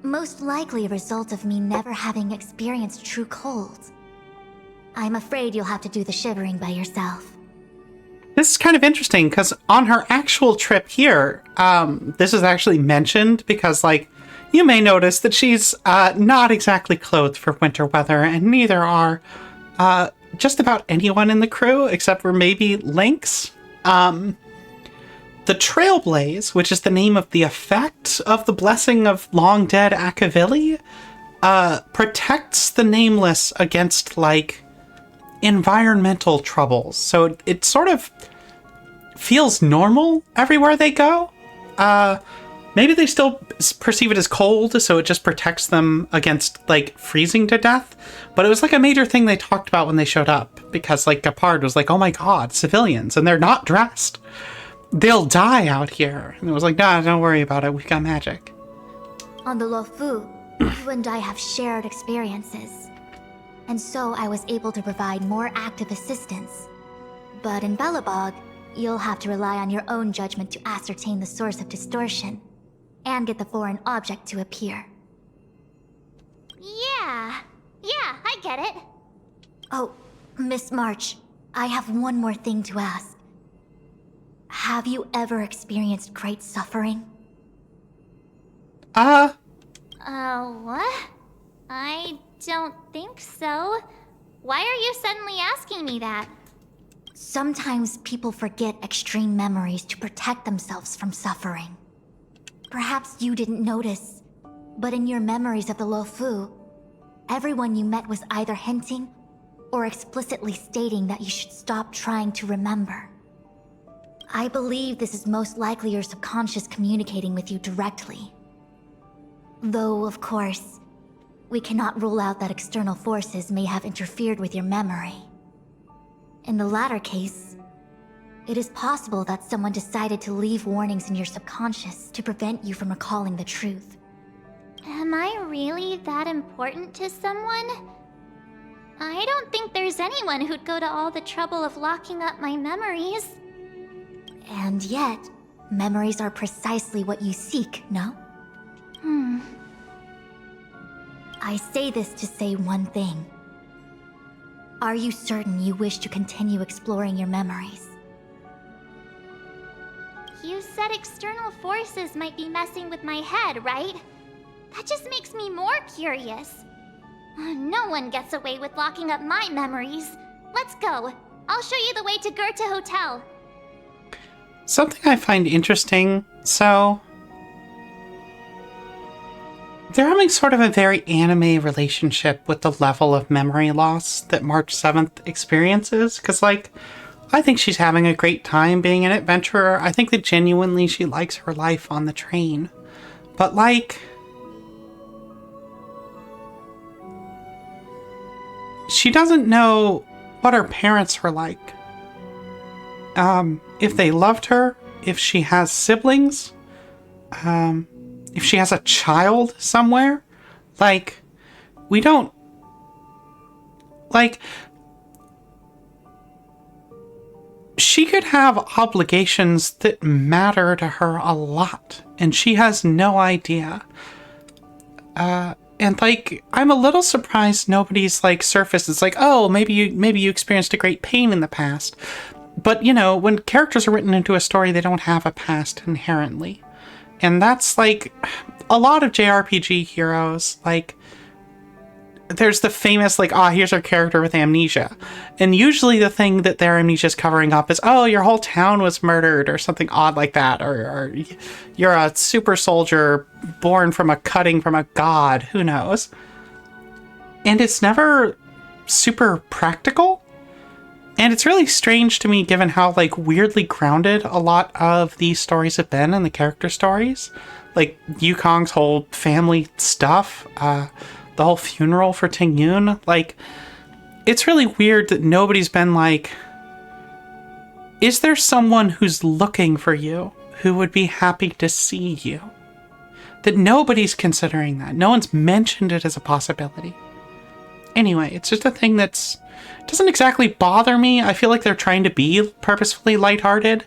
[SPEAKER 4] Most likely a result of me never having experienced true cold. I'm afraid you'll have to do the shivering by yourself.
[SPEAKER 1] This is kind of interesting because on her actual trip here, this is actually mentioned because, like, you may notice that she's not exactly clothed for winter weather, and neither are just about anyone in the crew except for maybe Lynx. The Trailblaze, which is the name of the effect of the blessing of long-dead Akavili, protects the Nameless against, like, environmental troubles. So it sort of feels normal everywhere they go. Maybe they still perceive it as cold, so it just protects them against, like, freezing to death. But it was, like, a major thing they talked about when they showed up, because, like, Gepard was like, oh my god, civilians, and they're not dressed. They'll die out here. And it was like, nah, don't worry about it, we got magic.
[SPEAKER 4] On the Luofu, you and I have shared experiences. And so I was able to provide more active assistance. But in Belobog, you'll have to rely on your own judgment to ascertain the source of distortion, and get the foreign object to appear.
[SPEAKER 3] Yeah, I get it.
[SPEAKER 4] Oh, Miss March, I have one more thing to ask. Have you ever experienced great suffering?
[SPEAKER 3] What? I don't think so. Why are you suddenly asking me that?
[SPEAKER 4] Sometimes people forget extreme memories to protect themselves from suffering. Perhaps you didn't notice, but in your memories of the Luofu, everyone you met was either hinting or explicitly stating that you should stop trying to remember. I believe this is most likely your subconscious communicating with you directly. Though, of course, we cannot rule out that external forces may have interfered with your memory. In the latter case, it is possible that someone decided to leave warnings in your subconscious to prevent you from recalling the truth.
[SPEAKER 3] Am I really that important to someone? I don't think there's anyone who'd go to all the trouble of locking up my memories.
[SPEAKER 4] And yet, memories are precisely what you seek, no? I say this to say one thing. Are you certain you wish to continue exploring your memories?
[SPEAKER 3] You said external forces might be messing with my head, right? That just makes me more curious. No one gets away with locking up my memories. Let's go. I'll show you the way to Goethe Hotel.
[SPEAKER 1] Something I find interesting, so they're having sort of a very anime relationship with the level of memory loss that March 7th experiences, because, like, I think she's having a great time being an adventurer. I think that genuinely she likes her life on the train. But, like, she doesn't know what her parents were like. If they loved her, if she has siblings, if she has a child somewhere, like, we don't, like, she could have obligations that matter to her a lot, and she has no idea. And, like, I'm a little surprised nobody's, like, surfaced. It's like, oh, maybe you experienced a great pain in the past. But, you know, when characters are written into a story, they don't have a past inherently. And that's, like, a lot of JRPG heroes, like, there's the famous, like, here's our character with amnesia. And usually the thing that their amnesia is covering up is, oh, your whole town was murdered, or something odd like that. Or you're a super soldier born from a cutting from a god, who knows? And it's never super practical. And it's really strange to me, given how, like, weirdly grounded a lot of these stories have been in the character stories. Like, Yukong's whole family stuff. the whole funeral for Ting Yun. Like, it's really weird that nobody's been like, is there someone who's looking for you who would be happy to see you? That nobody's considering that. No one's mentioned it as a possibility. Anyway, it's just a thing that's doesn't exactly bother me. I feel like they're trying to be purposefully lighthearted,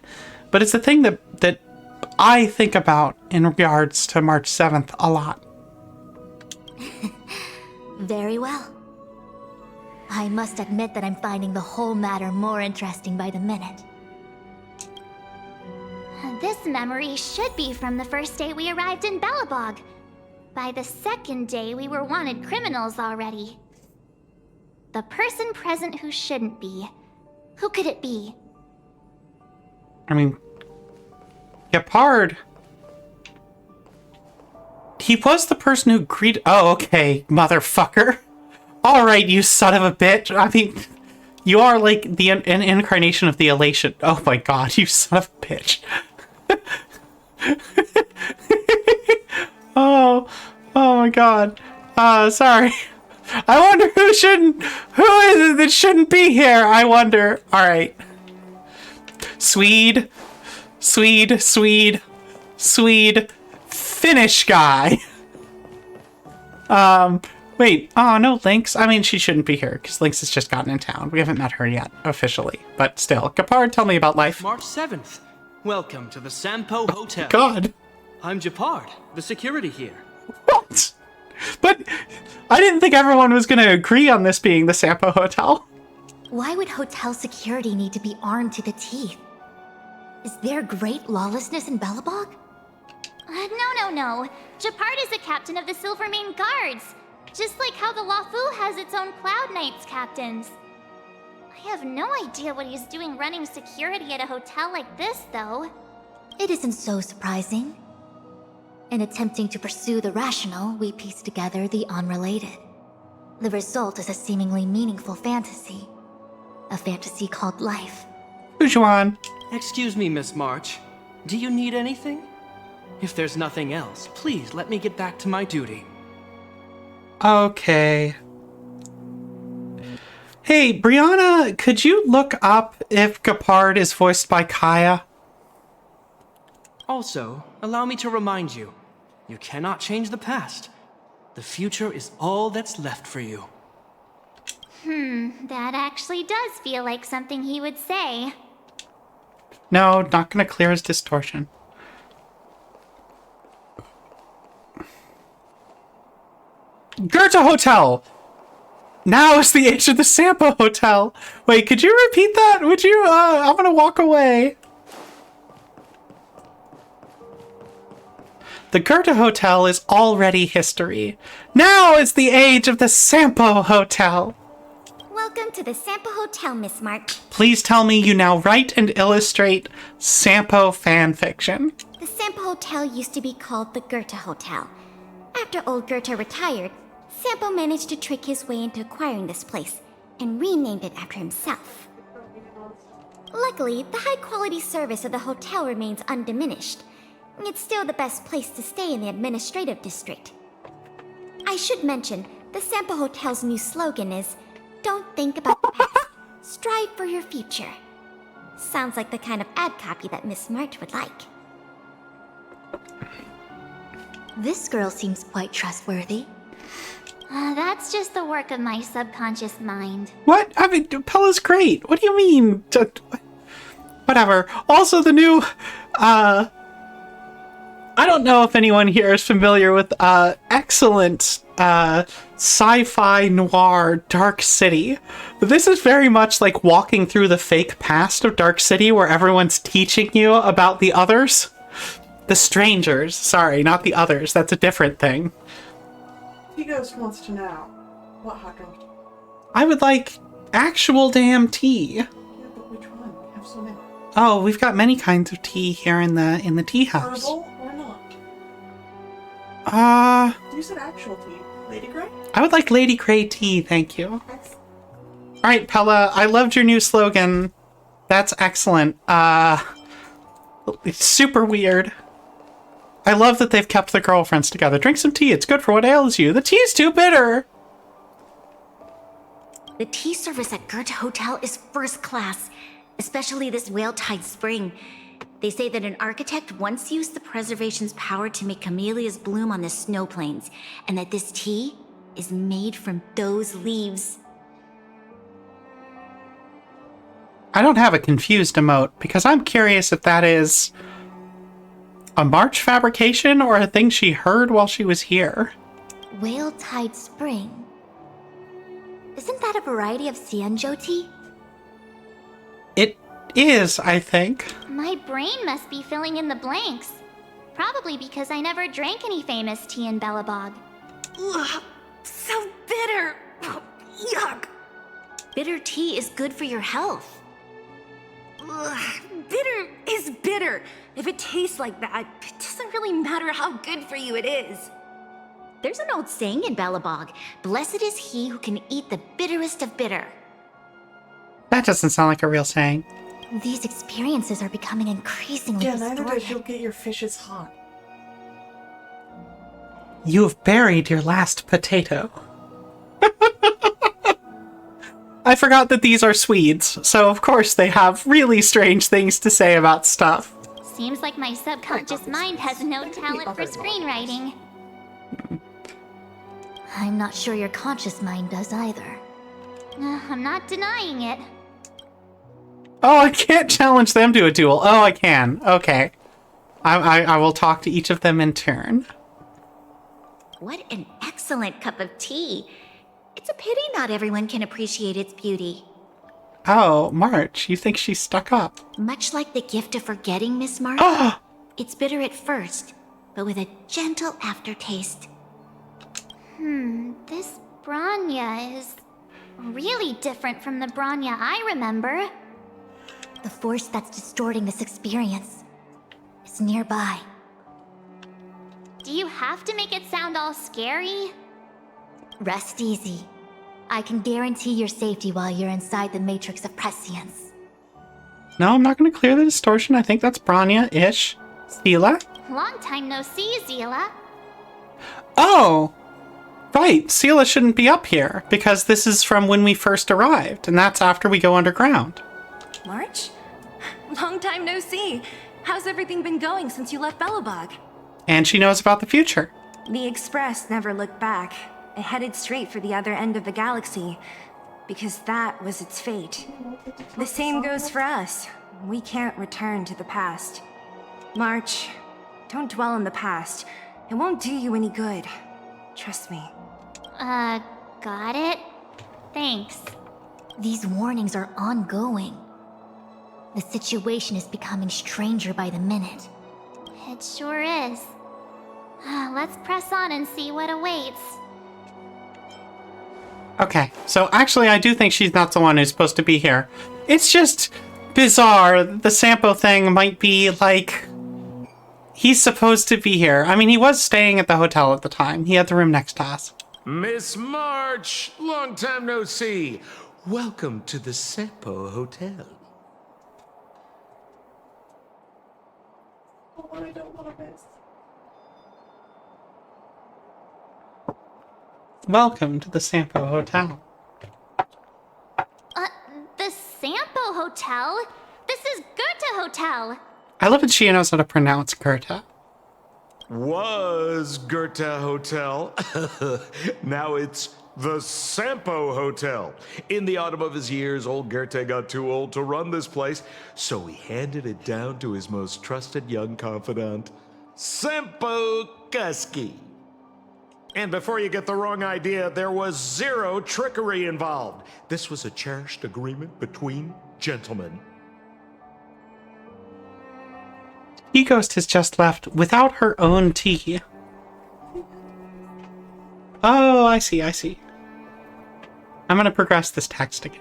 [SPEAKER 1] but it's a thing that I think about in regards to March 7th a lot.
[SPEAKER 4] Very well. I must admit that I'm finding the whole matter more interesting by the minute.
[SPEAKER 3] This memory should be from the first day we arrived in Belobog. By the second day, we were wanted criminals already. The person present who shouldn't be. Who could it be?
[SPEAKER 1] I mean, Gepard. He was the person who greeted. Oh, okay, motherfucker. All right, you son of a bitch. I mean, you are like an incarnation of the elation. Oh my god, you son of a bitch. oh my god. Sorry. I wonder who is it that shouldn't be here, I wonder. Alright. Swede. Finnish guy. Wait. Oh, no, Lynx. I mean, she shouldn't be here, because Lynx has just gotten in town. We haven't met her yet, officially. But still. Gepard, tell me about life.
[SPEAKER 6] March 7th. Welcome to the Sampo Hotel.
[SPEAKER 1] God.
[SPEAKER 6] I'm Gepard, the security here.
[SPEAKER 1] What? But I didn't think everyone was going to agree on this being the Sampo Hotel.
[SPEAKER 4] Why would hotel security need to be armed to the teeth? Is there great lawlessness in Belobog?
[SPEAKER 3] No. Gepard is the captain of the Silvermane Guards. Just like how the Lawfu has its own Cloud Knights captains. I have no idea what he's doing running security at a hotel like this, though.
[SPEAKER 4] It isn't so surprising. In attempting to pursue the rational, we piece together the unrelated. The result is a seemingly meaningful fantasy. A fantasy called life.
[SPEAKER 1] Bujuan.
[SPEAKER 6] Excuse me, Miss March. Do you need anything? If there's nothing else, please let me get back to my duty.
[SPEAKER 1] Okay. Hey, Brianna, could you look up if Gepard is voiced by Kaya?
[SPEAKER 6] Also, allow me to remind you, you cannot change the past. The future is all that's left for you.
[SPEAKER 3] That actually does feel like something he would say.
[SPEAKER 1] No, not gonna clear his distortion. Goethe Hotel! Now is the age of the Sampo Hotel! Wait, could you repeat that? Would you, I'm gonna walk away. The Goethe Hotel is already history. Now is the age of the Sampo Hotel!
[SPEAKER 7] Welcome to the Sampo Hotel, Miss March.
[SPEAKER 1] Please tell me you now write and illustrate Sampo fanfiction.
[SPEAKER 7] The Sampo Hotel used to be called the Goethe Hotel. After old Goethe retired, Sampo managed to trick his way into acquiring this place and renamed it after himself. Luckily, the high-quality service of the hotel remains undiminished. It's still the best place to stay in the administrative district. I should mention, the Sampo Hotel's new slogan is, "Don't think about the past, strive for your future." Sounds like the kind of ad copy that Miss March would like.
[SPEAKER 4] This girl seems quite trustworthy.
[SPEAKER 3] That's just the work of my subconscious mind.
[SPEAKER 1] What? I mean, Pella's great. What do you mean? Whatever. Also, the new, I don't know if anyone here is familiar with, excellent, sci-fi noir Dark City. But this is very much like walking through the fake past of Dark City where everyone's teaching you about the others. The strangers. Sorry, not the others. That's a different thing.
[SPEAKER 11] Tigos wants to know. What hot drink?
[SPEAKER 1] I would like actual damn tea.
[SPEAKER 11] Yeah, but which one? We have so many.
[SPEAKER 1] Oh, we've got many kinds of tea here in the tea house.
[SPEAKER 11] Herbal or not? You said actual tea. Lady Grey?
[SPEAKER 1] I would like Lady Grey tea, thank you.
[SPEAKER 11] Excellent.
[SPEAKER 1] Alright, Pella, I loved your new slogan. That's excellent. It's super weird. I love that they've kept the girlfriends together. Drink some tea. It's good for what ails you. The tea's too bitter.
[SPEAKER 4] The tea service at Goethe Hotel is first class, especially this Whale-Tide Spring. They say that an architect once used the preservation's power to make camellias bloom on the snow plains, and that this tea is made from those leaves.
[SPEAKER 1] I don't have a confused emote because I'm curious if that is a March fabrication or a thing she heard while she was here.
[SPEAKER 4] Whale-Tide Spring. Isn't that a variety of Xianzhou tea?
[SPEAKER 1] It is, I think.
[SPEAKER 3] My brain must be filling in the blanks. Probably because I never drank any famous tea in Belobog.
[SPEAKER 7] Ugh, so bitter. Yuck.
[SPEAKER 4] Bitter tea is good for your health.
[SPEAKER 7] Ugh, bitter is bitter. If it tastes like that, it doesn't really matter how good for you it is.
[SPEAKER 4] There's an old saying in Belobog, blessed is he who can eat the bitterest of bitter.
[SPEAKER 1] That doesn't sound like a real saying.
[SPEAKER 4] These experiences are becoming increasingly
[SPEAKER 11] Yeah, neither
[SPEAKER 4] distorted.
[SPEAKER 11] does you'll get your fishes hot.
[SPEAKER 1] You've buried your last potato. I forgot that these are Swedes, so of course they have really strange things to say about stuff.
[SPEAKER 3] Seems like my subconscious mind has no talent for screenwriting.
[SPEAKER 4] I'm not sure your conscious mind does either.
[SPEAKER 3] I'm not denying it.
[SPEAKER 1] Oh, I can't challenge them to a duel. Oh, I can. Okay. I will talk to each of them in turn.
[SPEAKER 4] What an excellent cup of tea. It's a pity not everyone can appreciate its beauty.
[SPEAKER 1] Oh, March, you think she's stuck up?
[SPEAKER 4] Much like the gift of forgetting, Miss March. It's bitter at first, but with a gentle aftertaste.
[SPEAKER 3] This Branya is really different from the Branya I remember.
[SPEAKER 4] The force that's distorting this experience is nearby.
[SPEAKER 3] Do you have to make it sound all scary?
[SPEAKER 4] Rest easy. I can guarantee your safety while you're inside the matrix of prescience.
[SPEAKER 1] No, I'm not going to clear the distortion. I think that's Branya-ish. Sela?
[SPEAKER 3] Long time no see, Zila.
[SPEAKER 1] Oh! Right, Sela shouldn't be up here, because this is from when we first arrived, and that's after we go underground.
[SPEAKER 7] March? Long time no see. How's everything been going since you left Belobog?
[SPEAKER 1] And she knows about the future.
[SPEAKER 7] The Express never looked back. It headed straight for the other end of the galaxy, because that was its fate. The same goes for us. We can't return to the past. March, don't dwell on the past. It won't do you any good. Trust me.
[SPEAKER 3] Got it? Thanks.
[SPEAKER 4] These warnings are ongoing. The situation is becoming stranger by the minute.
[SPEAKER 3] It sure is. Let's press on and see what awaits.
[SPEAKER 1] Okay, so actually I do think she's not the one who's supposed to be here. It's just bizarre. The Sampo thing might be like... He's supposed to be here. I mean, he was staying at the hotel at the time. He had the room next to us.
[SPEAKER 10] Miss March, long time no see. Welcome to the Sampo Hotel.
[SPEAKER 11] Oh, I don't want to miss.
[SPEAKER 1] Welcome to the Sampo Hotel.
[SPEAKER 3] The Sampo Hotel? This is Goethe Hotel.
[SPEAKER 1] I love that she knows how to pronounce Goethe.
[SPEAKER 10] Was Goethe Hotel. Now it's the Sampo Hotel. In the autumn of his years, old Goethe got too old to run this place, so he handed it down to his most trusted young confidant, Sampo Kuski. And before you get the wrong idea, there was zero trickery involved. This was a cherished agreement between gentlemen.
[SPEAKER 1] Ghost has just left without her own tea. Oh, I see, I see. I'm gonna progress this text again.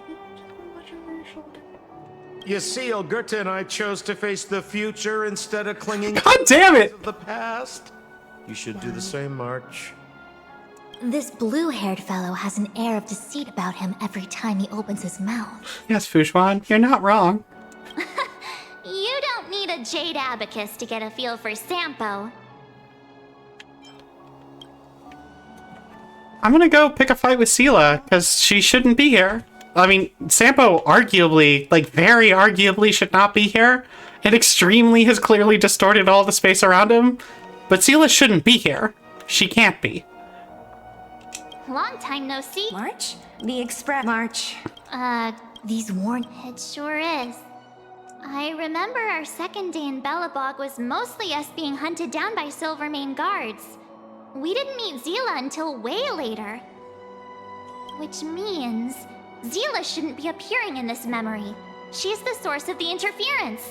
[SPEAKER 10] You see, old Goethe and I chose to face the future instead of clinging
[SPEAKER 1] God damn it!
[SPEAKER 10] to the past. You should do the same, March.
[SPEAKER 4] This blue-haired fellow has an air of deceit about him every time he opens his mouth.
[SPEAKER 1] Yes, Fujuan, you're not wrong.
[SPEAKER 3] You don't need a jade abacus to get a feel for Sampo.
[SPEAKER 1] I'm gonna go pick a fight with Sela, because she shouldn't be here. I mean, Sampo arguably, like very arguably, should not be here. And extremely has clearly distorted all the space around him. But Sela shouldn't be here. She can't be.
[SPEAKER 3] Long time no see.
[SPEAKER 2] March? The Express March.
[SPEAKER 4] These weren't...
[SPEAKER 3] It sure is. I remember our second day in Belobog was mostly us being hunted down by Silvermane guards. We didn't meet Zila until way later. Which means Zila shouldn't be appearing in this memory. She's the source of the interference.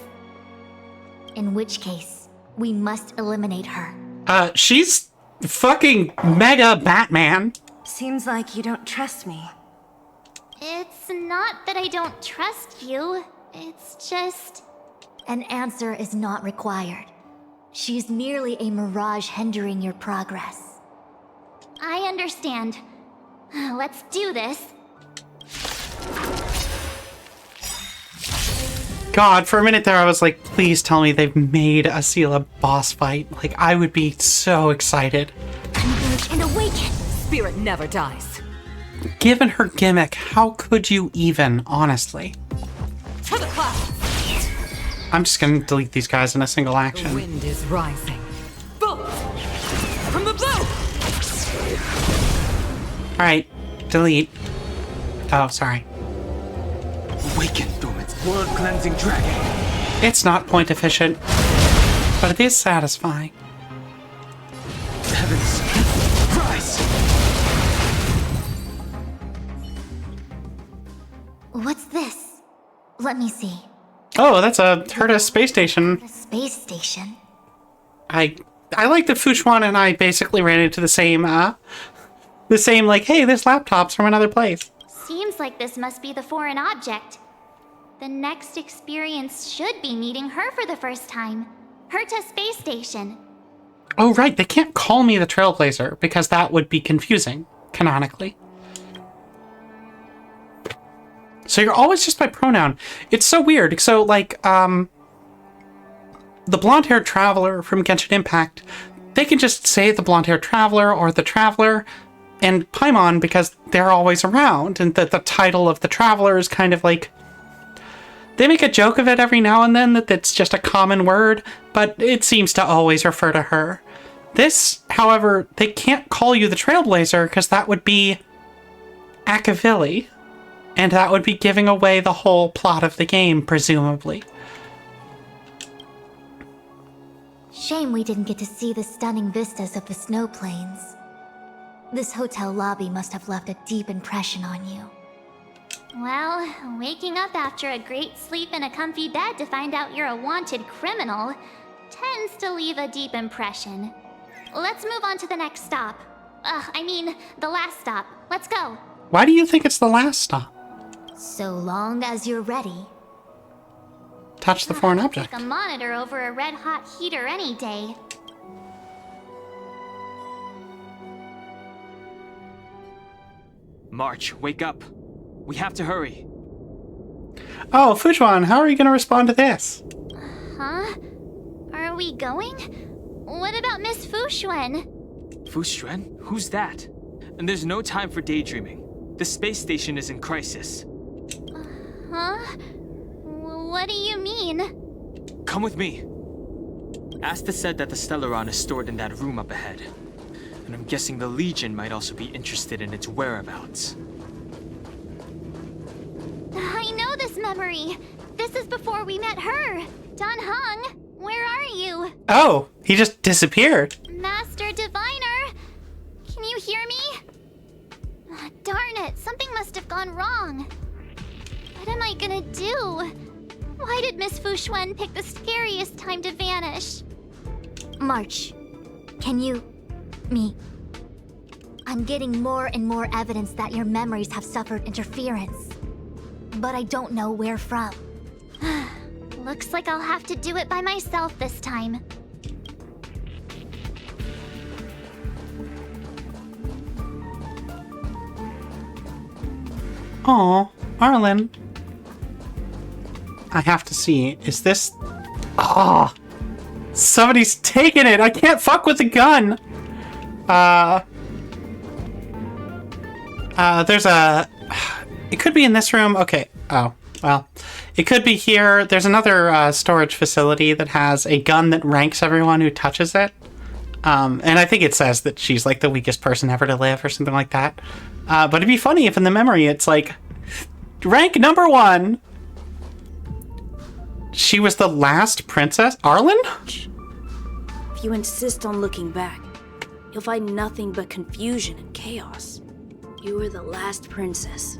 [SPEAKER 4] In which case, we must eliminate her.
[SPEAKER 1] She's fucking mega Batman.
[SPEAKER 2] Seems like you don't trust me.
[SPEAKER 3] It's not that I don't trust you. It's just...
[SPEAKER 4] An answer is not required. She's merely a mirage hindering your progress.
[SPEAKER 3] I understand. Let's do this.
[SPEAKER 1] God, for a minute there I was like, please tell me they've made a Sela boss fight. Like, I would be so excited.
[SPEAKER 4] Converge and awaken!
[SPEAKER 5] Spirit never dies.
[SPEAKER 1] Given her gimmick, how could you even, honestly?
[SPEAKER 5] To the clouds!
[SPEAKER 1] I'm just gonna delete these guys in a single
[SPEAKER 5] The
[SPEAKER 1] action.
[SPEAKER 5] wind is rising. Bullets! From the blue!
[SPEAKER 1] Alright, delete. Oh, sorry.
[SPEAKER 12] Awaken, Dormant's blood-cleansing dragon.
[SPEAKER 1] It's not point efficient, but it is satisfying.
[SPEAKER 12] Heavens, rise!
[SPEAKER 4] What's this? Let me see.
[SPEAKER 1] Oh, that's a Herta space station.
[SPEAKER 4] The space station.
[SPEAKER 1] I like that Fuchuan and I basically ran into the same like, hey, this laptop's from another place.
[SPEAKER 3] Seems like this must be the foreign object. The next experience should be meeting her for the first time. Herta Space Station.
[SPEAKER 1] Oh, right, they can't call me the Trailblazer, because that would be confusing, canonically. So you're always just by pronoun. It's so weird. So, like, the blonde-haired traveler from Genshin Impact, they can just say the blonde-haired traveler or the traveler, and Paimon, because they're always around, and the title of the traveler is kind of like... They make a joke of it every now and then, that it's just a common word, but it seems to always refer to her. This, however, they can't call you the Trailblazer, because that would be Akavilli, and that would be giving away the whole plot of the game, presumably.
[SPEAKER 4] Shame we didn't get to see the stunning vistas of the snow plains. This hotel lobby must have left a deep impression on you.
[SPEAKER 3] Well, waking up after a great sleep in a comfy bed to find out you're a wanted criminal tends to leave a deep impression. Let's move on to the next stop. The last stop. Let's go.
[SPEAKER 1] Why do you think it's the last stop?
[SPEAKER 4] So long as you're ready.
[SPEAKER 1] Touch the foreign object.
[SPEAKER 3] Like a monitor over a red-hot heater any day.
[SPEAKER 12] March, wake up. We have to hurry.
[SPEAKER 1] Oh, Fuchuan, how are you going to respond to this?
[SPEAKER 3] Huh? Are we going? What about Miss Fushuen?
[SPEAKER 12] Fushuen? Who's that? And there's no time for daydreaming. The space station is in crisis.
[SPEAKER 3] Huh? What do you mean?
[SPEAKER 12] Come with me. Asta said that the Stellaron is stored in that room up ahead. And I'm guessing the Legion might also be interested in its whereabouts.
[SPEAKER 3] I know this memory. This is before we met her. Don Hung, where are you?
[SPEAKER 1] Oh, he just disappeared.
[SPEAKER 3] Master Diviner, can you hear me? Darn it, something must have gone wrong. What am I gonna do? Why did Miss Fushuen pick the scariest time to vanish?
[SPEAKER 4] March, can you... me... I'm getting more and more evidence that your memories have suffered interference. But I don't know where from.
[SPEAKER 3] Looks like I'll have to do it by myself this time.
[SPEAKER 1] Aw, Arlen. I have to see, is this... Ah! Somebody's taking it! I can't fuck with the gun! There's a... It could be in this room. Okay. Oh, well. It could be here. There's another storage facility that has a gun that ranks everyone who touches it. And I think it says that she's like the weakest person ever to live or something like that. But it'd be funny if in the memory it's like, rank number 1. She was the last princess? Arlen?
[SPEAKER 2] If you insist on looking back, you'll find nothing but confusion and chaos. You were the last princess,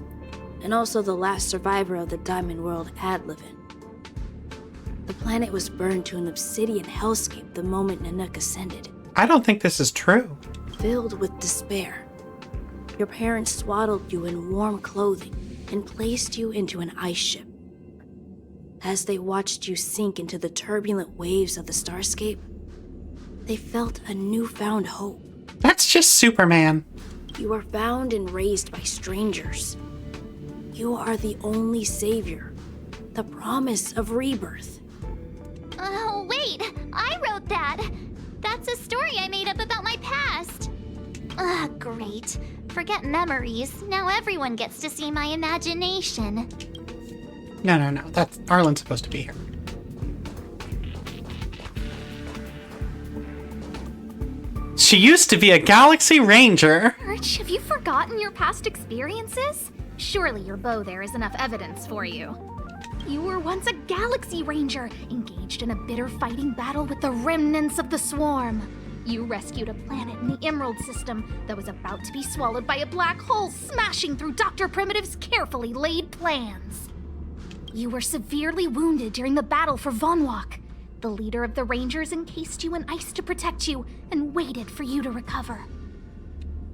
[SPEAKER 2] and also the last survivor of the Diamond World Adlevin. The planet was burned to an obsidian hellscape the moment Nanook ascended.
[SPEAKER 1] I don't think this is true.
[SPEAKER 2] Filled with despair, your parents swaddled you in warm clothing and placed you into an ice ship. As they watched you sink into the turbulent waves of the starscape, they felt a newfound hope.
[SPEAKER 1] That's just Superman.
[SPEAKER 2] You were found and raised by strangers. You are the only savior, the promise of rebirth.
[SPEAKER 3] Oh, wait! I wrote that! That's a story I made up about my past! Ugh, great. Forget memories. Now everyone gets to see my imagination.
[SPEAKER 1] No. That's Arlen's supposed to be here. She used to be a Galaxy Ranger.
[SPEAKER 13] Arch, have you forgotten your past experiences? Surely your bow there is enough evidence for you. You were once a Galaxy Ranger, engaged in a bitter fighting battle with the remnants of the Swarm. You rescued a planet in the Emerald System that was about to be swallowed by a black hole, smashing through Dr. Primitive's carefully laid plans. You were severely wounded during the battle for Vonwalk. The leader of the Rangers encased you in ice to protect you and waited for you to recover.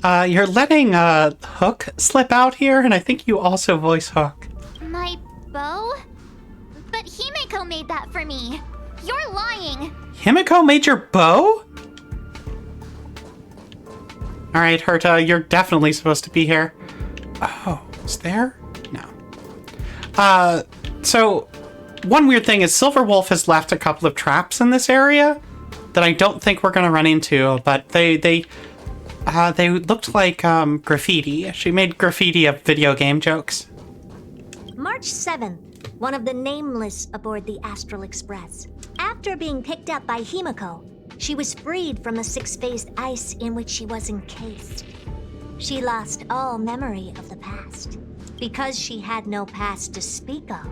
[SPEAKER 1] You're letting Hook slip out here, and I think you also voice Hook.
[SPEAKER 3] My bow? But Himeko made that for me. You're lying.
[SPEAKER 1] Himeko made your bow? Alright, Herta, you're definitely supposed to be here. Oh, is there? No. So, one weird thing is Silverwolf has left a couple of traps in this area that I don't think we're going to run into, but they looked like graffiti. She made graffiti of video game jokes.
[SPEAKER 4] March 7th, one of the Nameless aboard the Astral Express. After being picked up by Himeko, she was freed from the six-phased ice in which she was encased. She lost all memory of the past. Because she had no past to speak of,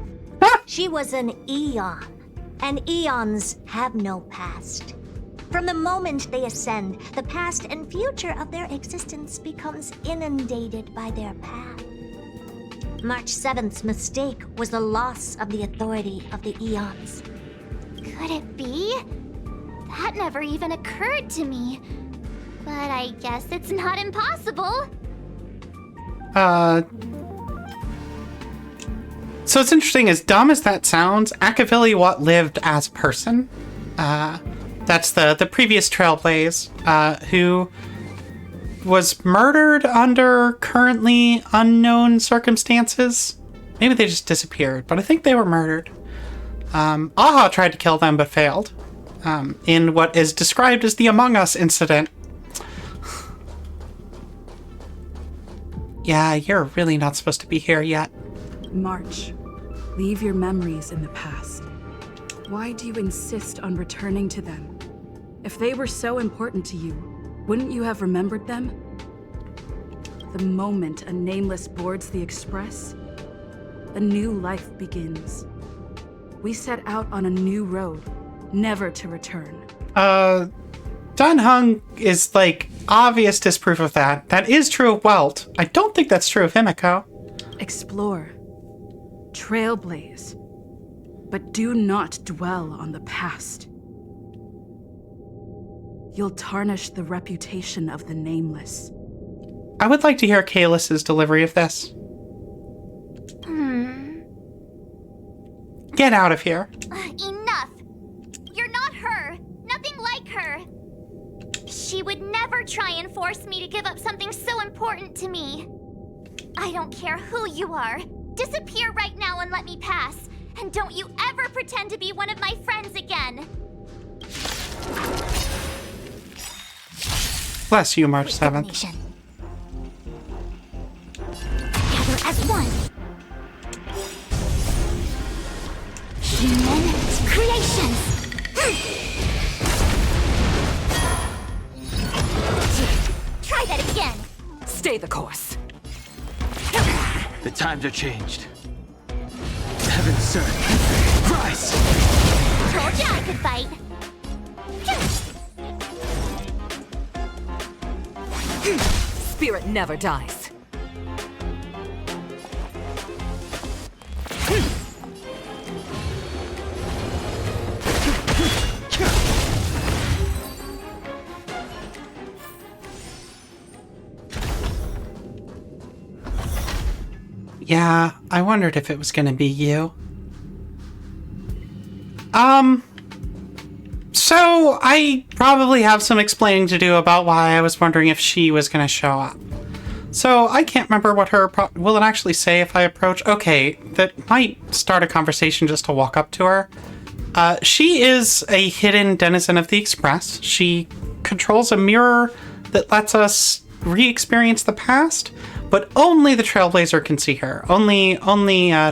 [SPEAKER 4] she was an Eon, and Eons have no past. From the moment they ascend, the past and future of their existence becomes inundated by their path. March 7th's mistake was the loss of the authority of the Eons.
[SPEAKER 3] Could it be? That never even occurred to me. But I guess it's not impossible.
[SPEAKER 1] So it's interesting, as dumb as that sounds, Akavili Watt lived as a person. That's the previous Trailblaze, who was murdered under currently unknown circumstances. Maybe they just disappeared, but I think they were murdered. Aha tried to kill them, but failed. In what is described as the Among Us incident. Yeah, you're really not supposed to be here yet.
[SPEAKER 9] March, leave your memories in the past. Why do you insist on returning to them? If they were so important to you, wouldn't you have remembered them? The moment a Nameless boards the Express, a new life begins. We set out on a new road, never to return.
[SPEAKER 1] Dunhung is, like, obvious disproof of that. That is true of Welt. I don't think that's true of Himeko.
[SPEAKER 9] Explore. Trailblaze. But do not dwell on the past. You'll tarnish the reputation of the Nameless.
[SPEAKER 1] I would like to hear Kaelus's delivery of this. Get out of here.
[SPEAKER 3] Enough! You're not her! Nothing like her! She would never try and force me to give up something so important to me. I don't care who you are. Disappear right now and let me pass. And don't you ever pretend to be one of my friends again.
[SPEAKER 1] Bless you, March 7th.
[SPEAKER 5] Stay the course.
[SPEAKER 12] The times are changed. Heaven, sir. Rise!
[SPEAKER 3] Told ya I could fight.
[SPEAKER 5] Spirit never dies.
[SPEAKER 1] Yeah, I wondered if it was gonna be you. So I probably have some explaining to do about why I was wondering if she was gonna show up. So I can't remember what her will it actually say if I approach? Okay, that might start a conversation just to walk up to her. She is a hidden denizen of the Express. She controls a mirror that lets us re-experience the past, but only the Trailblazer can see her. Only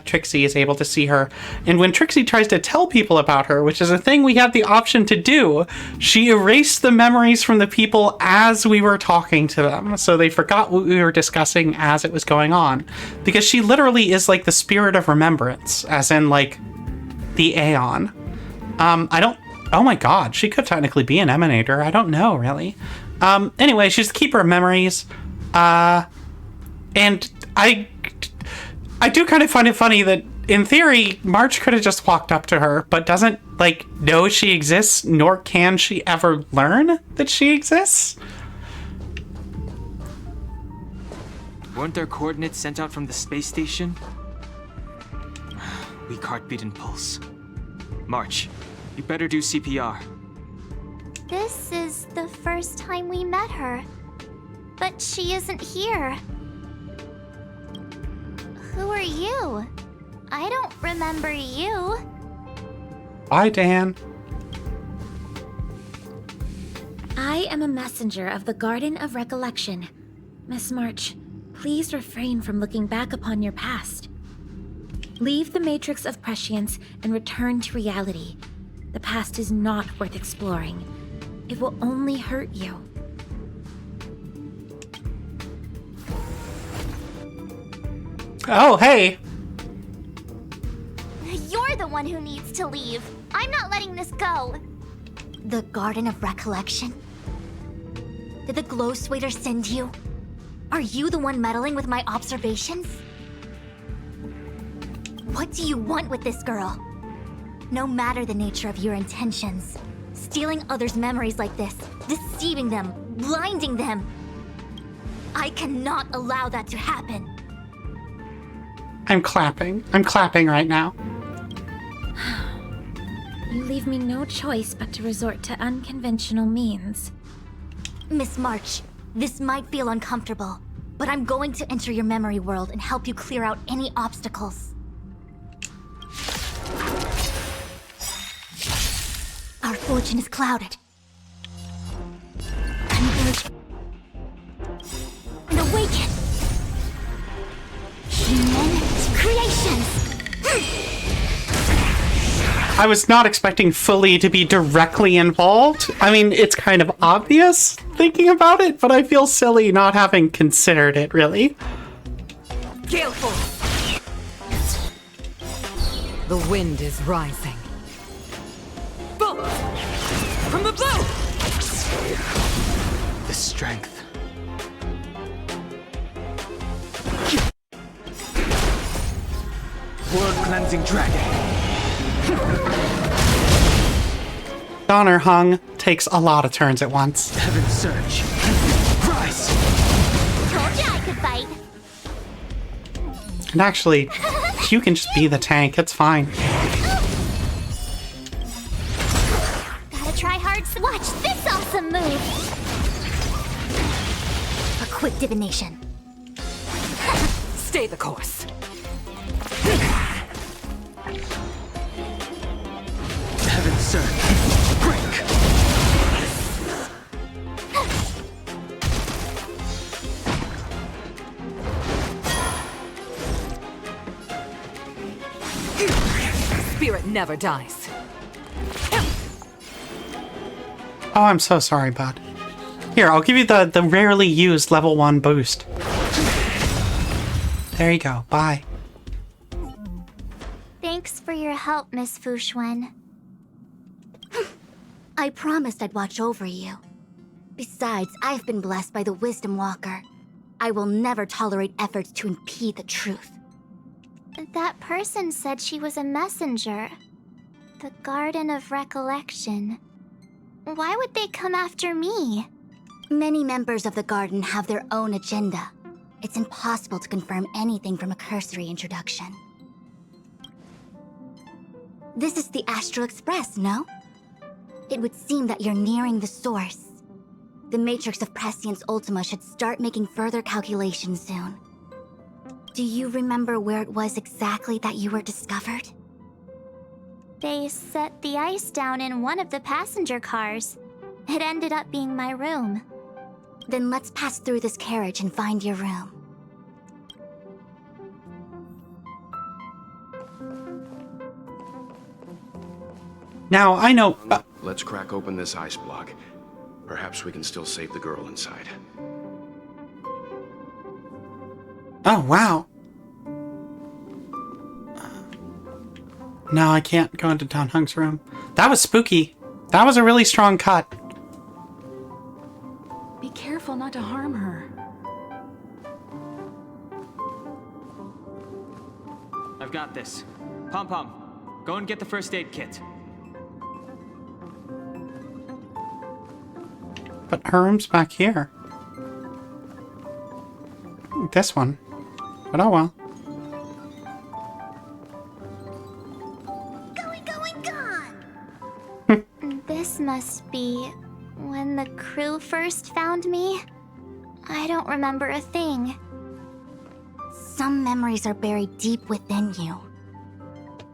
[SPEAKER 1] Trixie is able to see her. And when Trixie tries to tell people about her, which is a thing we have the option to do, she erased the memories from the people as we were talking to them. So they forgot what we were discussing as it was going on. Because she literally is like the spirit of remembrance, as in like the Aeon. Oh my god, she could technically be an Emanator. I don't know, really. Anyway, she's the keeper of memories. And I do kind of find it funny that, in theory, March could have just walked up to her, but doesn't, like, know she exists, nor can she ever learn that she exists.
[SPEAKER 12] Weren't there coordinates sent out from the space station? Weak heartbeat and pulse. March, you better do CPR.
[SPEAKER 3] This is the first time we met her. But she isn't here. Who are you? I don't remember you.
[SPEAKER 1] Bye, Dan.
[SPEAKER 2] I am a messenger of the Garden of Recollection. Miss March, please refrain from looking back upon your past. Leave the matrix of prescience and return to reality. The past is not worth exploring. It will only hurt you.
[SPEAKER 1] Oh, hey.
[SPEAKER 3] You're the one who needs to leave. I'm not letting this go.
[SPEAKER 4] The Garden of Recollection? Did the Glow Swader send you? Are you the one meddling with my observations? What do you want with this girl? No matter the nature of your intentions, stealing others' memories like this, deceiving them, blinding them, I cannot allow that to happen.
[SPEAKER 1] I'm clapping. I'm clapping right now.
[SPEAKER 2] You leave me no choice but to resort to unconventional means.
[SPEAKER 4] Miss March, this might feel uncomfortable, but I'm going to enter your memory world and help you clear out any obstacles. Our fortune is clouded. Converge and awaken. Human creations.
[SPEAKER 1] I was not expecting Fully to be directly involved. I mean, it's kind of obvious thinking about it, but I feel silly not having considered it, really.
[SPEAKER 5] Gale force. The wind is rising. Bolt! From the bow!
[SPEAKER 12] The strength. World-cleansing dragon.
[SPEAKER 1] Donner Hung takes a lot of turns at once.
[SPEAKER 12] Heaven surge. Rise!
[SPEAKER 3] Told ya I could fight.
[SPEAKER 1] And actually, you can just be the tank. It's fine.
[SPEAKER 3] Gotta try hard. Watch this awesome move.
[SPEAKER 4] A quick divination.
[SPEAKER 5] Stay the course.
[SPEAKER 12] Heaven surge. Break!
[SPEAKER 5] Spirit never dies.
[SPEAKER 1] Oh, I'm so sorry, bud. Here, I'll give you the rarely used level 1 boost. There you go. Bye.
[SPEAKER 3] Thanks for your help, Miss Fushuen.
[SPEAKER 4] I promised I'd watch over you. Besides, I've been blessed by the Wisdom Walker. I will never tolerate efforts to impede the truth.
[SPEAKER 3] That person said she was a messenger. The Garden of Recollection. Why would they come after me?
[SPEAKER 4] Many members of the Garden have their own agenda. It's impossible to confirm anything from a cursory introduction. This is the Astral Express, no? It would seem that you're nearing the source. The Matrix of Prescience Ultima should start making further calculations soon. Do you remember where it was exactly that you were discovered?
[SPEAKER 3] They set the ice down in one of the passenger cars. It ended up being my room.
[SPEAKER 4] Then let's pass through this carriage and find your room.
[SPEAKER 1] Now, I know...
[SPEAKER 8] Let's crack open this ice block. Perhaps we can still save the girl inside.
[SPEAKER 1] Oh, wow. No, I can't go into Dan Heng's room. That was spooky. That was a really strong cut.
[SPEAKER 9] Be careful not to harm her.
[SPEAKER 12] I've got this. Pom-Pom, go and get the first aid kit.
[SPEAKER 1] But her room's back here. This one. But oh well.
[SPEAKER 3] This must be when the crew first found me. I don't remember a thing.
[SPEAKER 4] Some memories are buried deep within you.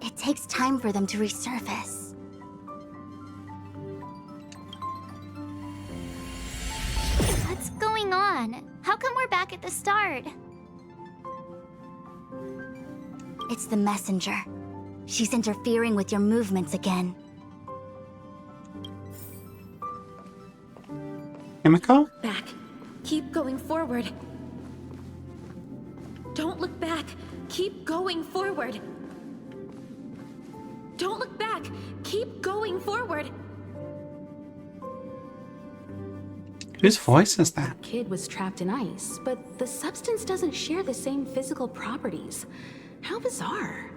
[SPEAKER 4] It takes time for them to resurface.
[SPEAKER 3] What's going on? How come we're back at the start?
[SPEAKER 4] It's the messenger. She's interfering with your movements again.
[SPEAKER 1] Himiko?
[SPEAKER 2] Back. Keep going forward. Don't look back. Keep going forward. Don't look back. Keep going forward.
[SPEAKER 1] Whose voice is that?
[SPEAKER 9] Kid was trapped in ice, but the substance doesn't share the same physical properties. How bizarre.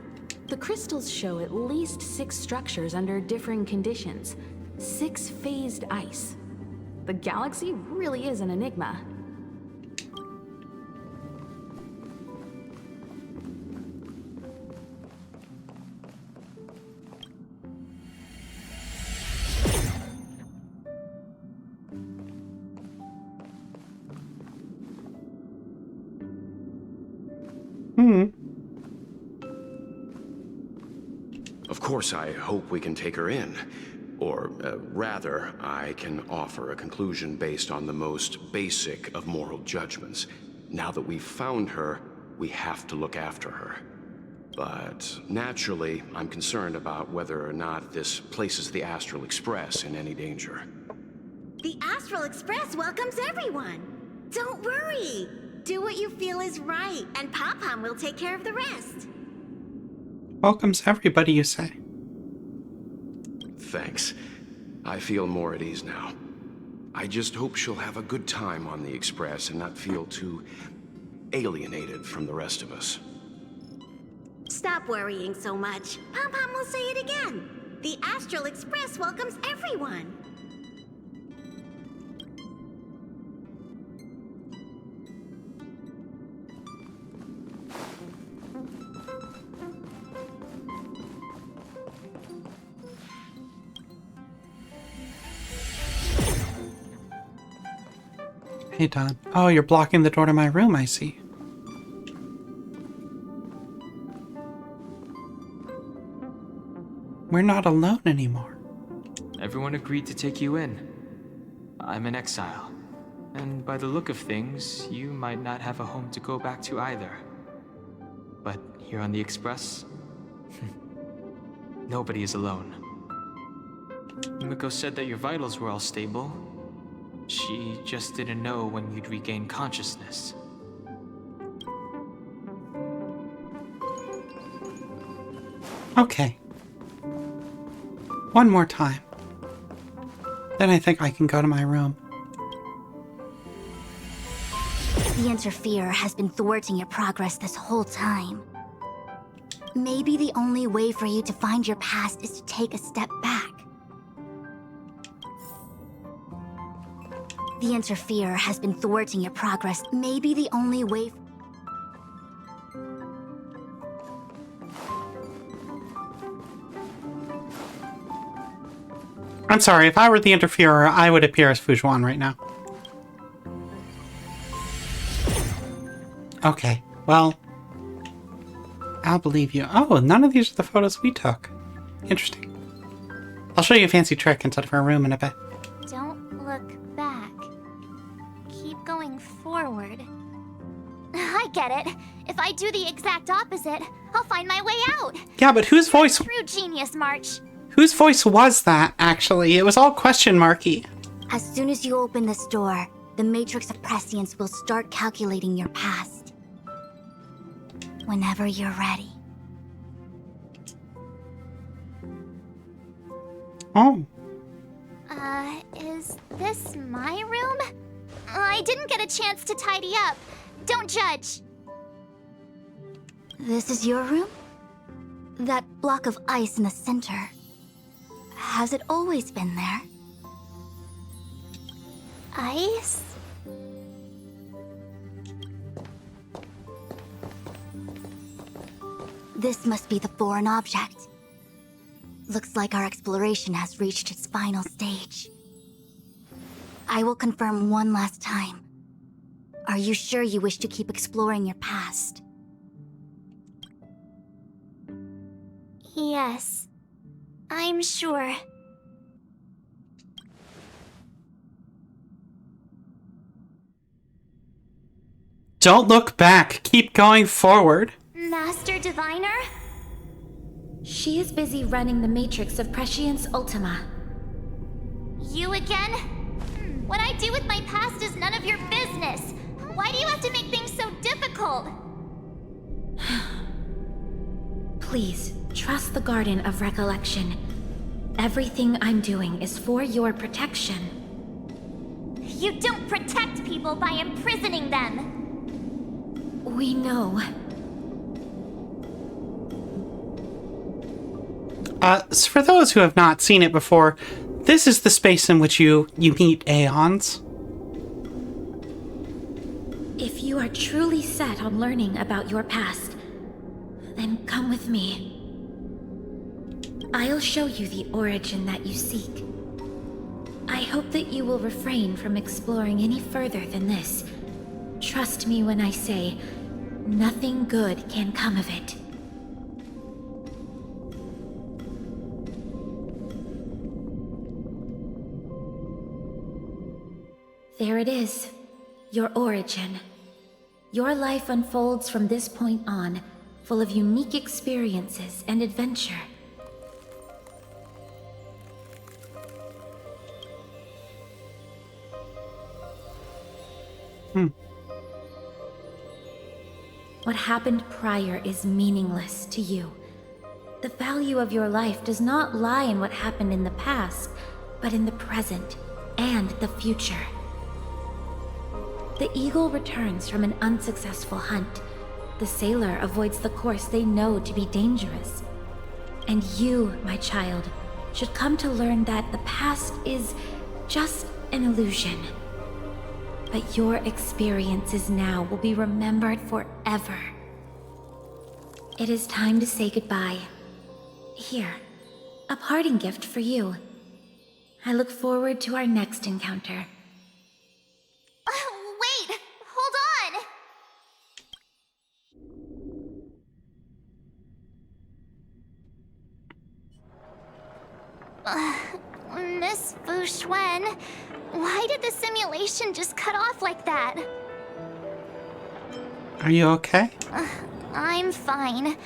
[SPEAKER 9] The crystals show at least 6 structures under differing conditions. 6-phased ice. The galaxy really is an enigma.
[SPEAKER 8] Of course, I hope we can take her in. Or, rather, I can offer a conclusion based on the most basic of moral judgments. Now that we've found her, we have to look after her. But, naturally, I'm concerned about whether or not this places the Astral Express in any danger.
[SPEAKER 2] The Astral Express welcomes everyone. Don't worry. Do what you feel is right, and Pom-Pom will take care of the rest.
[SPEAKER 1] Welcomes everybody, you say?
[SPEAKER 8] Thanks. I feel more at ease now. I just hope she'll have a good time on the Express and not feel too alienated from the rest of us.
[SPEAKER 2] Stop worrying so much. Pom-Pom will say it again. The Astral Express welcomes everyone.
[SPEAKER 1] Hey, Don. Oh, you're blocking the door to my room, I see. We're not alone anymore.
[SPEAKER 12] Everyone agreed to take you in. I'm in exile. And by the look of things, you might not have a home to go back to either. But here on the Express, nobody is alone. Mimiko said that your vitals were all stable. She just didn't know when you'd regain consciousness.
[SPEAKER 1] Okay. One more time. Then I think I can go to my room.
[SPEAKER 4] The Interferer has been thwarting your progress this whole time. Maybe the only way for you to find your past is to take a step back. The Interferer has been thwarting your progress. Maybe the only way...
[SPEAKER 1] I'm sorry, if I were the Interferer, I would appear as Fujuan right now. Okay, well... I'll believe you. Oh, none of these are the photos we took. Interesting. I'll show you a fancy trick inside of our room in a bit.
[SPEAKER 3] Don't look back. Keep going forward. I get it. If I do the exact opposite, I'll find my way out.
[SPEAKER 1] Yeah, but whose voice...
[SPEAKER 3] True genius, March.
[SPEAKER 1] Whose voice was that, actually? It was all question marky.
[SPEAKER 4] As soon as you open this door, the Matrix of Prescience will start calculating your past. Whenever you're ready.
[SPEAKER 1] Oh.
[SPEAKER 3] Is this my room? I didn't get a chance to tidy up. Don't judge.
[SPEAKER 4] This is your room? That block of ice in the center. Has it always been there?
[SPEAKER 3] Ice?
[SPEAKER 4] This must be the foreign object. Looks like our exploration has reached its final stage. I will confirm one last time. Are you sure you wish to keep exploring your past?
[SPEAKER 3] Yes. I'm sure.
[SPEAKER 1] Don't look back. Keep going forward.
[SPEAKER 3] Master Diviner?
[SPEAKER 2] She is busy running the Matrix of Prescience Ultima.
[SPEAKER 3] You again? What I do with my past is none of your business. Why do you have to make things so difficult?
[SPEAKER 2] Please, trust the Garden of Recollection. Everything I'm doing is for your protection.
[SPEAKER 3] You don't protect people by imprisoning them.
[SPEAKER 2] We know.
[SPEAKER 1] So for those who have not seen it before, this is the space in which you meet Aeons.
[SPEAKER 2] If you are truly set on learning about your past, then come with me. I'll show you the origin that you seek. I hope that you will refrain from exploring any further than this. Trust me when I say, nothing good can come of it. There it is, your origin. Your life unfolds from this point on, full of unique experiences and adventure. What happened prior is meaningless to you. The value of your life does not lie in what happened in the past, but in the present and the future. The eagle returns from an unsuccessful hunt. The sailor avoids the course they know to be dangerous. And you, my child, should come to learn that the past is just an illusion. But your experiences now will be remembered forever. It is time to say goodbye. Here, a parting gift for you. I look forward to our next encounter.
[SPEAKER 3] Wait! Hold on! Miss Fu Xuan, why did the simulation just cut off like that?
[SPEAKER 1] Are you okay?
[SPEAKER 3] I'm fine.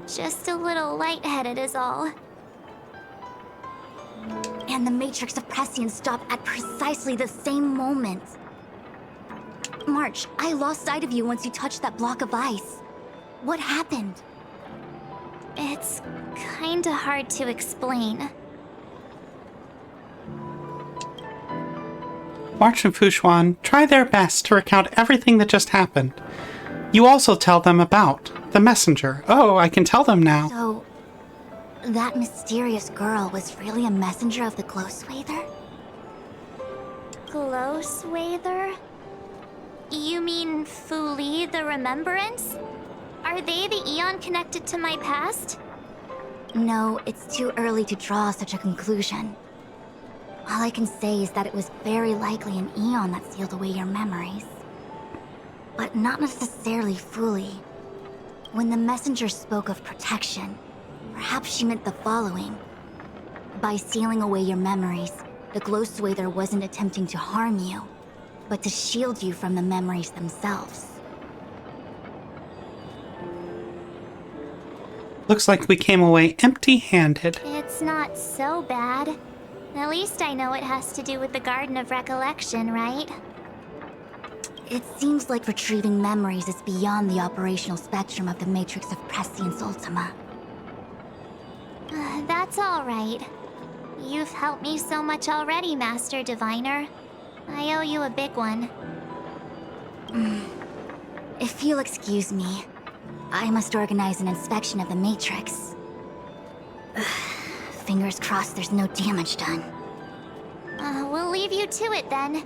[SPEAKER 3] Just a little lightheaded is all.
[SPEAKER 4] and the Matrix of Prescience stopped at precisely the same moment. March, I lost sight of you once you touched that block of ice. What happened?
[SPEAKER 3] It's kinda hard to explain.
[SPEAKER 1] March and Fushuan try their best to recount everything that just happened. You also tell them about the messenger. Oh, I can tell them now.
[SPEAKER 4] So, that mysterious girl was really a messenger of the Glow Swather?
[SPEAKER 3] Glow Swather? You mean Fuli, the Remembrance? Are they the Eon connected to my past?
[SPEAKER 4] No, it's too early to draw such a conclusion. All I can say is that it was very likely an Eon that sealed away your memories. But not necessarily Fuli. When the messenger spoke of protection, perhaps she meant the following. By sealing away your memories, the Glow Swather wasn't attempting to harm you, but to shield you from the memories themselves.
[SPEAKER 1] Looks like we came away empty-handed.
[SPEAKER 3] It's not so bad. At least I know it has to do with the Garden of Recollection, right?
[SPEAKER 4] It seems like retrieving memories is beyond the operational spectrum of the Matrix of Prescience Ultima.
[SPEAKER 3] That's alright. You've helped me so much already, Master Diviner. I owe you a big one.
[SPEAKER 4] If you'll excuse me, I must organize an inspection of the Matrix. Fingers crossed there's no damage done.
[SPEAKER 3] We'll leave you to it then.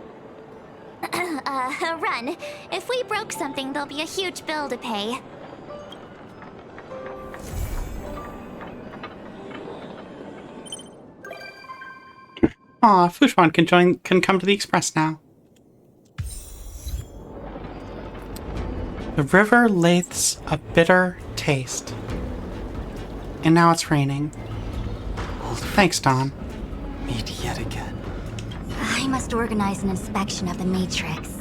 [SPEAKER 3] Run. If we broke something, there'll be a huge bill to pay.
[SPEAKER 1] Aw, Fushuan can come to the Express now. The river lathes a bitter taste. And now it's raining. Thanks, Don.
[SPEAKER 12] Meet yet again.
[SPEAKER 4] I must organize an inspection of the Matrix.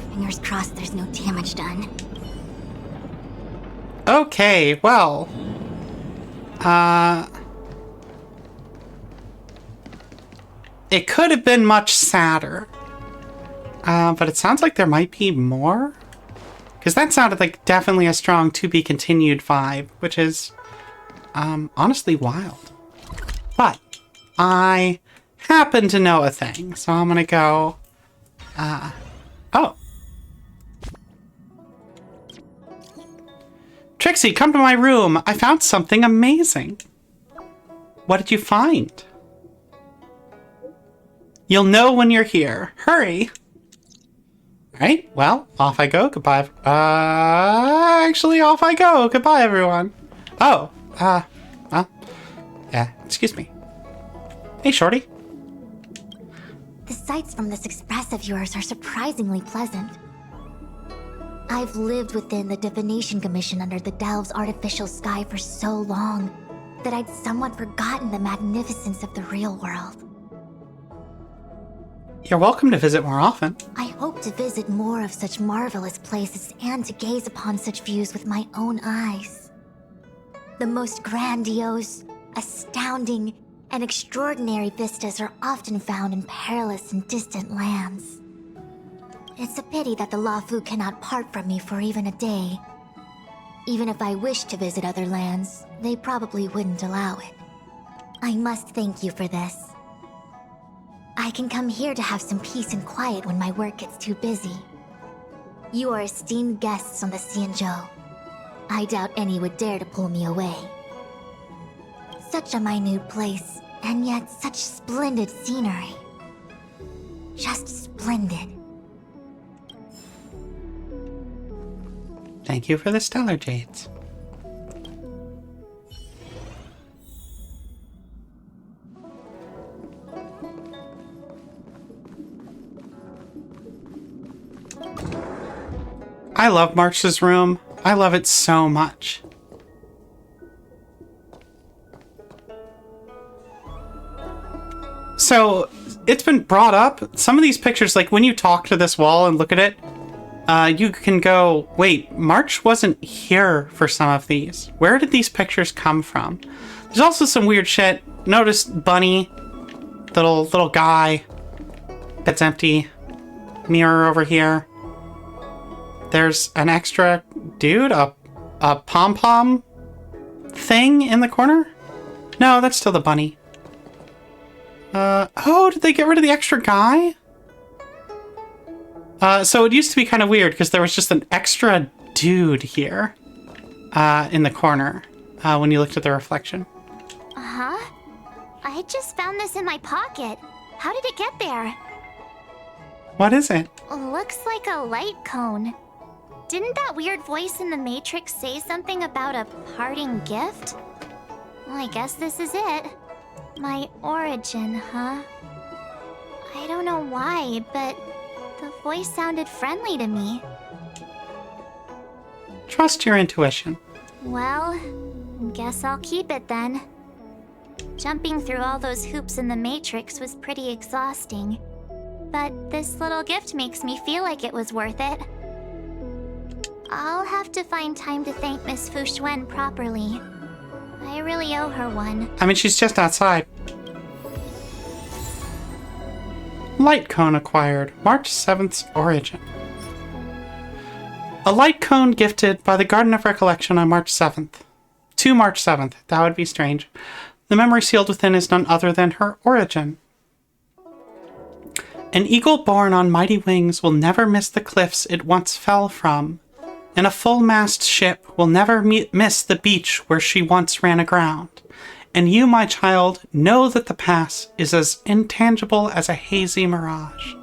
[SPEAKER 4] Fingers crossed there's no damage done.
[SPEAKER 1] Okay, well... It could have been much sadder. But it sounds like there might be more. Because that sounded like definitely a strong to-be-continued vibe, which is, honestly wild. But I happen to know a thing, so I'm gonna go, oh. Trixie, come to my room. I found something amazing. What did you find? You'll know when you're here. Hurry. Alright, well, off I go. Goodbye. Actually, off I go. Goodbye, everyone. Oh, well, yeah, excuse me. Hey, shorty.
[SPEAKER 4] The sights from this express of yours are surprisingly pleasant. I've lived within the Divination Commission under the Delve's artificial sky for so long that I'd somewhat forgotten the magnificence of the real world.
[SPEAKER 1] You're welcome to visit more often.
[SPEAKER 4] I hope to visit more of such marvelous places and to gaze upon such views with my own eyes. The most grandiose, astounding, and extraordinary vistas are often found in perilous and distant lands. It's a pity that the Lafu cannot part from me for even a day. Even if I wished to visit other lands, they probably wouldn't allow it. I must thank you for this. I can come here to have some peace and quiet when my work gets too busy. You are esteemed guests on the Xianzhou. I doubt any would dare to pull me away. Such a minute place, and yet such splendid scenery. Just splendid.
[SPEAKER 1] Thank you for the Stellar Jades. I love March's room. I love it so much. So, it's been brought up. Some of these pictures, like when you talk to this wall and look at it, you can go, wait, March wasn't here for some of these. Where did these pictures come from? There's also some weird shit notice Bunny, little guy. It's empty. Mirror over here. There's an extra dude, a pom-pom thing in the corner? No, that's still the bunny. Oh, did they get rid of the extra guy? So it used to be kind of weird because there was just an extra dude here in the corner when you looked at the reflection.
[SPEAKER 3] Uh-huh. I just found this in my pocket. How did it get there?
[SPEAKER 1] What is it?
[SPEAKER 3] Looks like a light cone. Didn't that weird voice in the Matrix say something about a parting gift? Well, I guess this is it. My origin, huh? I don't know why, but the voice sounded friendly to me.
[SPEAKER 1] Trust your intuition.
[SPEAKER 3] Well, guess I'll keep it then. Jumping through all those hoops in the Matrix was pretty exhausting. But this little gift makes me feel like it was worth it. I'll have to find time to thank Miss Fu Xuan properly. I really owe her one.
[SPEAKER 1] I mean, she's just outside. Light cone acquired. March 7th's origin. A light cone gifted by the Garden of Recollection on March 7th. To March 7th. That would be strange. The memory sealed within is none other than her origin. An eagle born on mighty wings will never miss the cliffs it once fell from, and a full-mast ship will never miss the beach where she once ran aground. And you, my child, know that the past is as intangible as a hazy mirage.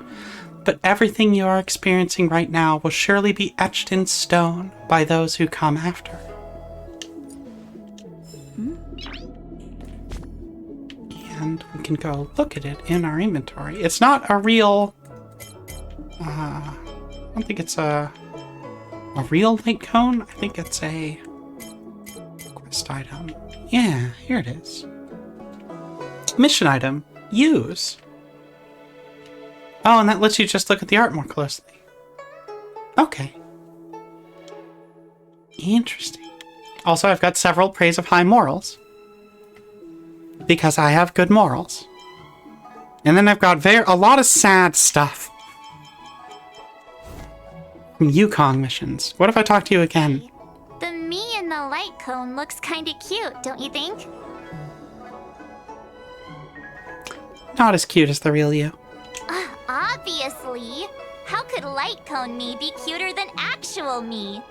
[SPEAKER 1] But everything you are experiencing right now will surely be etched in stone by those who come after. And we can go look at it in our inventory. It's not a real... I don't think it's a real light cone. I think it's a quest item. Yeah, here it is. Mission item. Use. Oh, and that lets you just look at the art more closely. Okay. Interesting. Also, I've got several praise of high morals. Because I have good morals. And then I've got a lot of sad stuff. Yukong missions. What if I talk to you again?
[SPEAKER 3] The me in the light cone looks kinda cute, don't you think?
[SPEAKER 1] Not as cute as the real you.
[SPEAKER 3] Obviously! How could light cone me be cuter than actual me?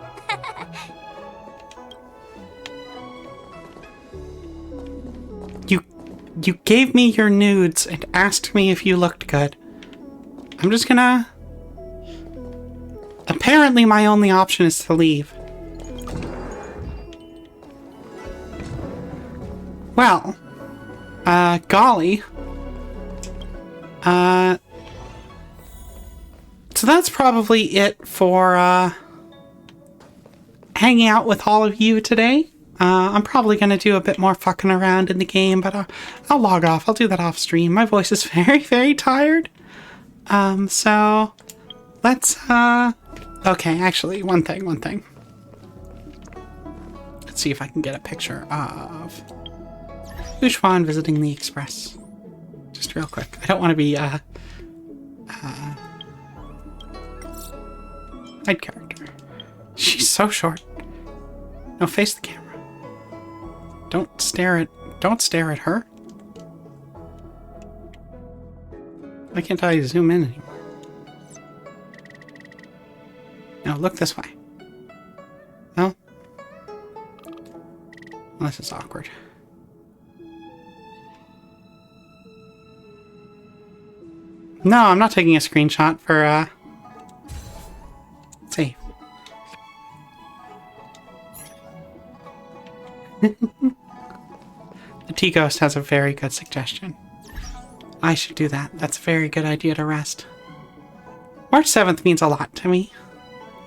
[SPEAKER 1] You gave me your nudes and asked me if you looked good. I'm just gonna... Apparently my only option is to leave. Well, golly. So that's probably it for, hanging out with all of you today. I'm probably going to do a bit more fucking around in the game, but I'll log off. I'll do that off stream. My voice is very, very tired. So let's, okay, actually, one thing. Let's see if I can get a picture of Fu Xuan visiting the Express. Just real quick. I don't want to be, side character. She's so short. No, face the camera. Don't stare at her. Why can't I zoom in anymore? No, look this way. No? Well, this is awkward. No, I'm not taking a screenshot for, let's see. The T-Ghost has a very good suggestion. I should do that. That's a very good idea to rest. March 7th means a lot to me.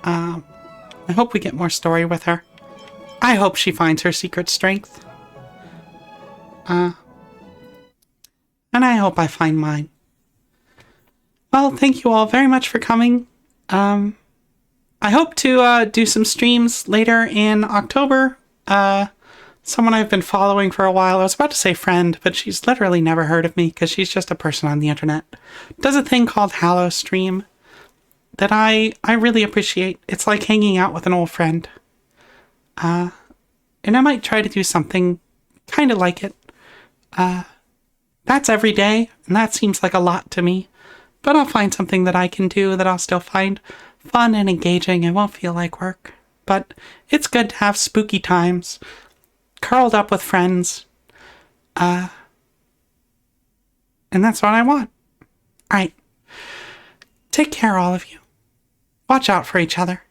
[SPEAKER 1] I hope we get more story with her. I hope she finds her secret strength. And I hope I find mine. Well, thank you all very much for coming. I hope to do some streams later in October. someone I've been following for a while. I was about to say friend, but she's literally never heard of me because she's just a person on the internet. Does a thing called Hallow Stream that I really appreciate. It's like hanging out with an old friend. And I might try to do something kind of like it. That's every day, and that seems like a lot to me. But I'll find something that I can do that I'll still find fun and engaging and won't feel like work. But it's good to have spooky times, curled up with friends. And that's what I want. All right. Take care, all of you. Watch out for each other.